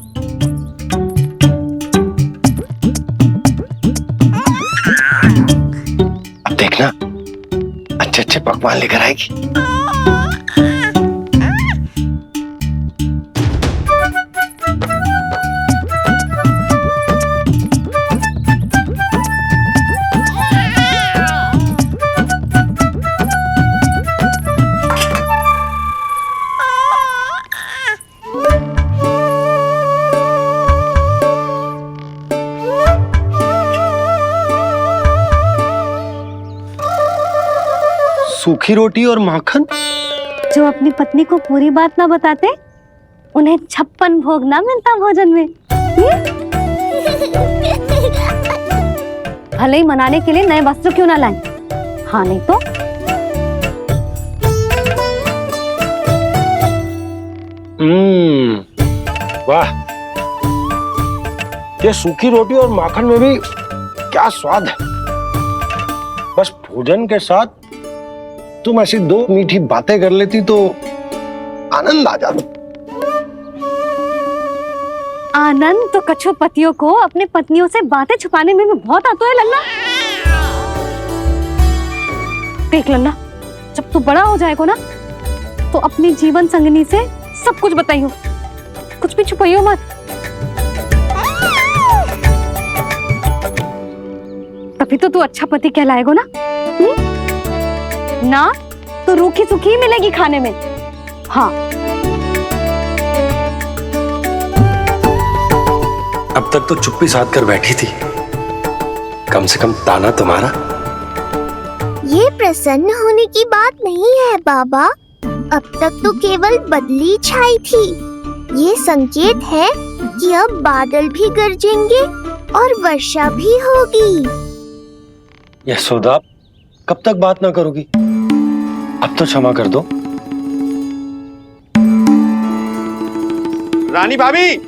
अब देखना अच्छे अच्छे पकवान लेकर आएगी। सूखी रोटी और माखन। जो अपनी पत्नी को पूरी बात ना बताते उन्हें 56 भोग ना मिलता भोजन में। भले ही मनाने के लिए नए वस्त्र क्यों ना लाएं, हाँ नहीं तो वाह, ये सूखी रोटी और माखन में भी क्या स्वाद है। बस भोजन के साथ तुम ऐसी दो मीठी बातें कर लेती तो आनंद आ जाता। आनंद तो कछु पतियों को अपने पत्नियों से बातें छुपाने में भी बहुत आता है लल्ला। देख लल्ला, जब तू बड़ा हो जाएगा ना तो अपनी जीवन संगिनी से सब कुछ बताइयो, कुछ भी छुपाइयो मत। तभी तो तू अच्छा पति कहलाएगा ना। ना तो रूखी सूखी मिलेगी खाने में। हाँ, अब तक तो चुप्पी साध कर बैठी थी, कम से कम ताना तुम्हारा। ये प्रसन्न होने की बात नहीं है बाबा, अब तक तो केवल बदली छाई थी। ये संकेत है कि अब बादल भी गरजेंगे और वर्षा भी होगी। यशोदा, कब तक बात ना करोगी? अब तो क्षमा कर दो। रानी भाभी,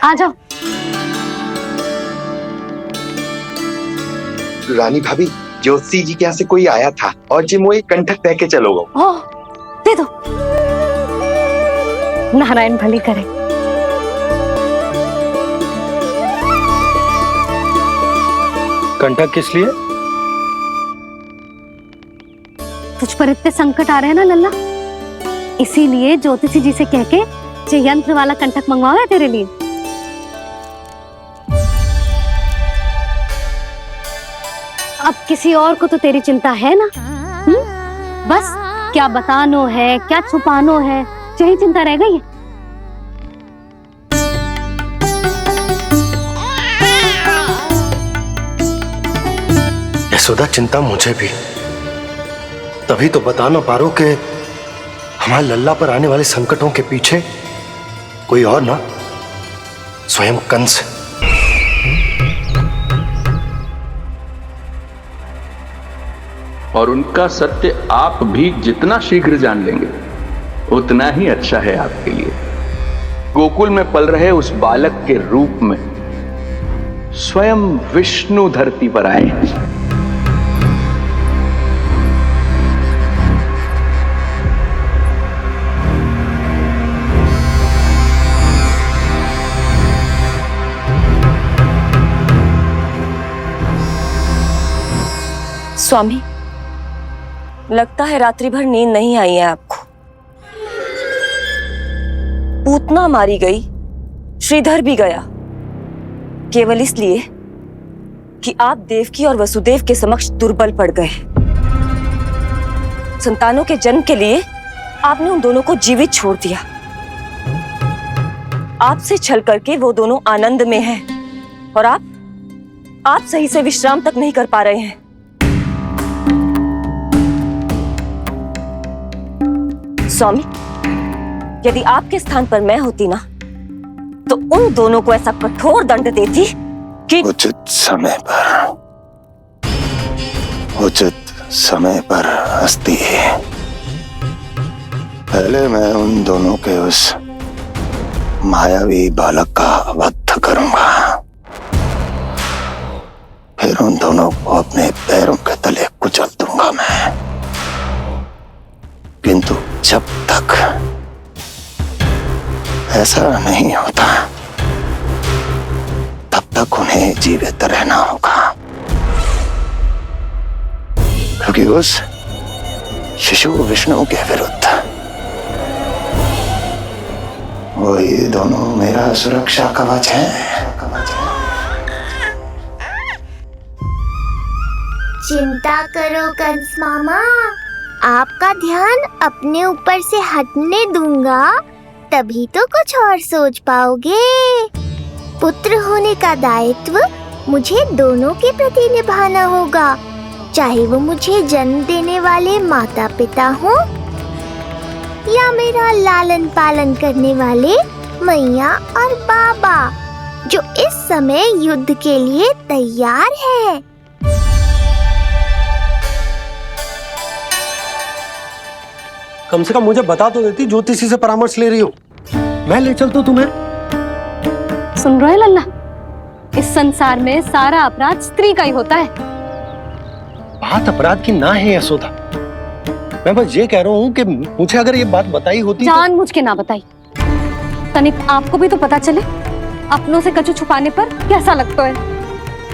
आ जाओ। रानी भाभी, ज्योति जी के यहाँ से कोई आया था और जी मुझे कंठक दे के चलोगे। ओह, दे दो। नारायण भली करे। कंठक किस लिए? तुझ पर इतने संकट आ रहे हैं ना लल्ला, इसीलिए ज्योतिषी जी से कह के जो यंत्र वाला कंठक मंगवाओ है तेरे लिए। अब किसी और को तो तेरी चिंता है ना? बस क्या बतानो है, क्या छुपानो है, यही चिंता रह गई है। यशोदा, चिंता मुझे भी, तभी तो बता ना पा रहा हूं कि हमारे लल्ला पर आने वाले संकटों के पीछे कोई और ना, स्वयं कंस। और उनका सत्य आप भी जितना शीघ्र जान लेंगे उतना ही अच्छा है आपके लिए। गोकुल में पल रहे उस बालक के रूप में स्वयं विष्णु धरती पर आए हैं। स्वामी, लगता है रात्रि भर नींद नहीं आई है आपको। पूतना मारी गई, श्रीधर भी गया, केवल इसलिए कि आप देवकी और वसुदेव के समक्ष दुर्बल पड़ गए। संतानों के जन्म के लिए आपने उन दोनों को जीवित छोड़ दिया। आपसे छल करके वो दोनों आनंद में हैं और आप सही से विश्राम तक नहीं कर पा रहे हैं। स्वामी, यदि आपके स्थान पर मैं होती ना तो उन दोनों को ऐसा कठोर दंड देती कि उचित समय पर हस्ती। पहले मैं उन दोनों के उस मायावी बालक का वध करूंगा, फिर उन दोनों को अपने पैरों के तले कुचल दूंगा मैं। किंतु जब तक ऐसा नहीं होता तब तक उन्हें जीवित रहना होगा, क्योंकि उस शिशु विष्णु के विरुद्ध वही दोनों मेरा सुरक्षा कवच है। चिंता करो कंस मामा, आपका ध्यान अपने ऊपर से हटने दूंगा, तभी तो कुछ और सोच पाओगे। पुत्र होने का दायित्व मुझे दोनों के प्रति निभाना होगा, चाहे वो मुझे जन्म देने वाले माता पिता हो या मेरा लालन पालन करने वाले मैया और बाबा जो इस समय युद्ध के लिए तैयार है। कम से कम मुझे बता तो देती, ज्योतिषी से परामर्श ले रही हो, मैं ले चलता तुम्हें। सुन रहे लल्ला, इस संसार में सारा अपराध स्त्री का ही होता है। बात अपराध की ना है यशोदा, मैं बस ये कह रहा हूँ कि मुझे अगर ये बात बताई होती जान मुझ के ना बताई, तनिक आपको भी तो पता चले अपनों से कछु छुपाने पर कैसा लगता है।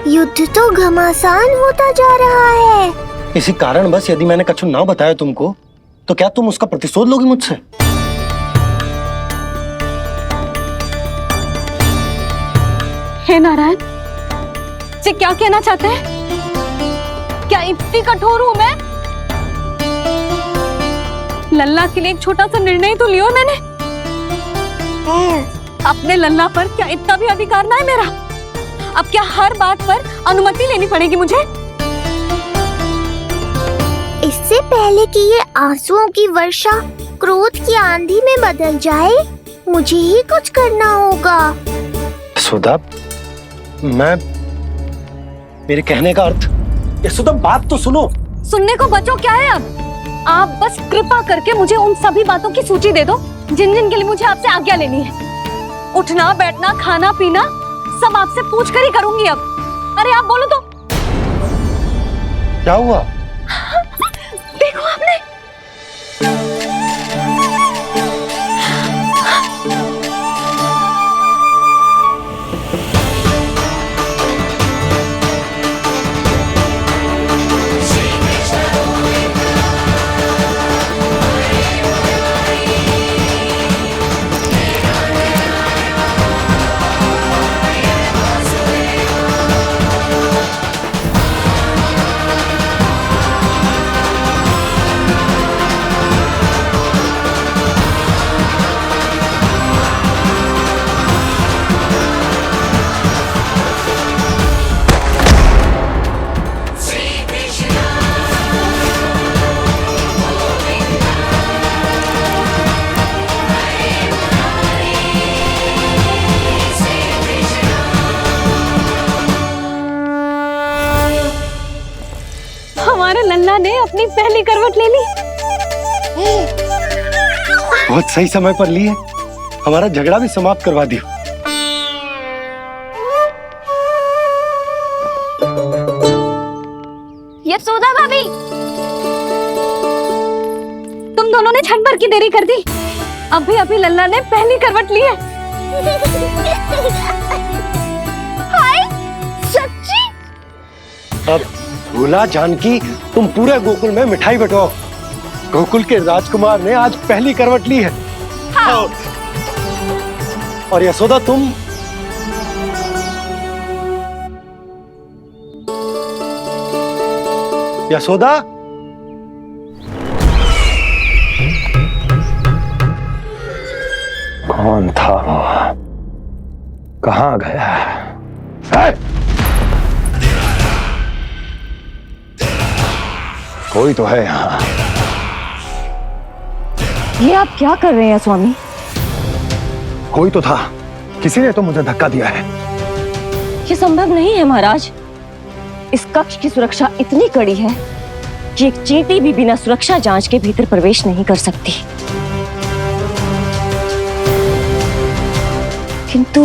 युद्ध तो घमासान होता जा रहा है। इसी कारण बस यदि मैंने कछु ना बताया तुमको, तो क्या तुम उसका प्रतिशोध लोगी मुझसे? हे नारायण, ये क्या कहना चाहते हैं? क्या इतनी कठोर हूं मैं? लल्ला के लिए एक छोटा सा निर्णय तो लियो मैंने। अपने लल्ला पर क्या इतना भी अधिकार ना है मेरा? अब क्या हर बात पर अनुमति लेनी पड़ेगी मुझे? इससे पहले कि ये आंसुओं की वर्षा क्रोध की आंधी में बदल जाए, मुझे ही कुछ करना होगा। यशोदा, मेरे कहने का अर्थ, यशोदा बात तो सुनो। सुनने को बचो क्या है अब? आप बस कृपा करके मुझे उन सभी बातों की सूची दे दो जिन जिन के लिए मुझे आपसे आज्ञा लेनी है। उठना बैठना खाना पीना सब आपसे पूछ कर ही करूंगी अब। अरे आप बोलो तो। क्या हुआ? देखो आपने। हमारे लल्ला ने अपनी पहली करवट ले ली। बहुत सही समय पर ली है, हमारा झगड़ा भी समाप्त करवा दियो। यशोदा भाभी, तुम दोनों ने क्षण भर की देरी कर दी। अभी अभी लल्ला ने पहली करवट ली है। हाय, सच्ची? अब भोला जानकी, तुम पूरे गोकुल में मिठाई बंटवाओ। गोकुल के राजकुमार ने आज पहली करवट ली है। हाँ। और यशोदा तुम यशोदा, कौन था वो? कहां गया? कोई तो है यहाँ। ये आप क्या कर रहे हैं स्वामी? कोई तो था, किसी ने तो मुझे धक्का दिया है। ये संभव नहीं है महाराज। इस कक्ष की सुरक्षा इतनी कड़ी है कि एक चींटी भी बिना सुरक्षा जांच के भीतर प्रवेश नहीं कर सकती। किंतु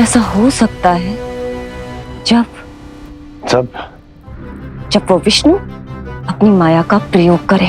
ऐसा हो सकता है जब वो विष्णु अपनी माया का प्रयोग करे।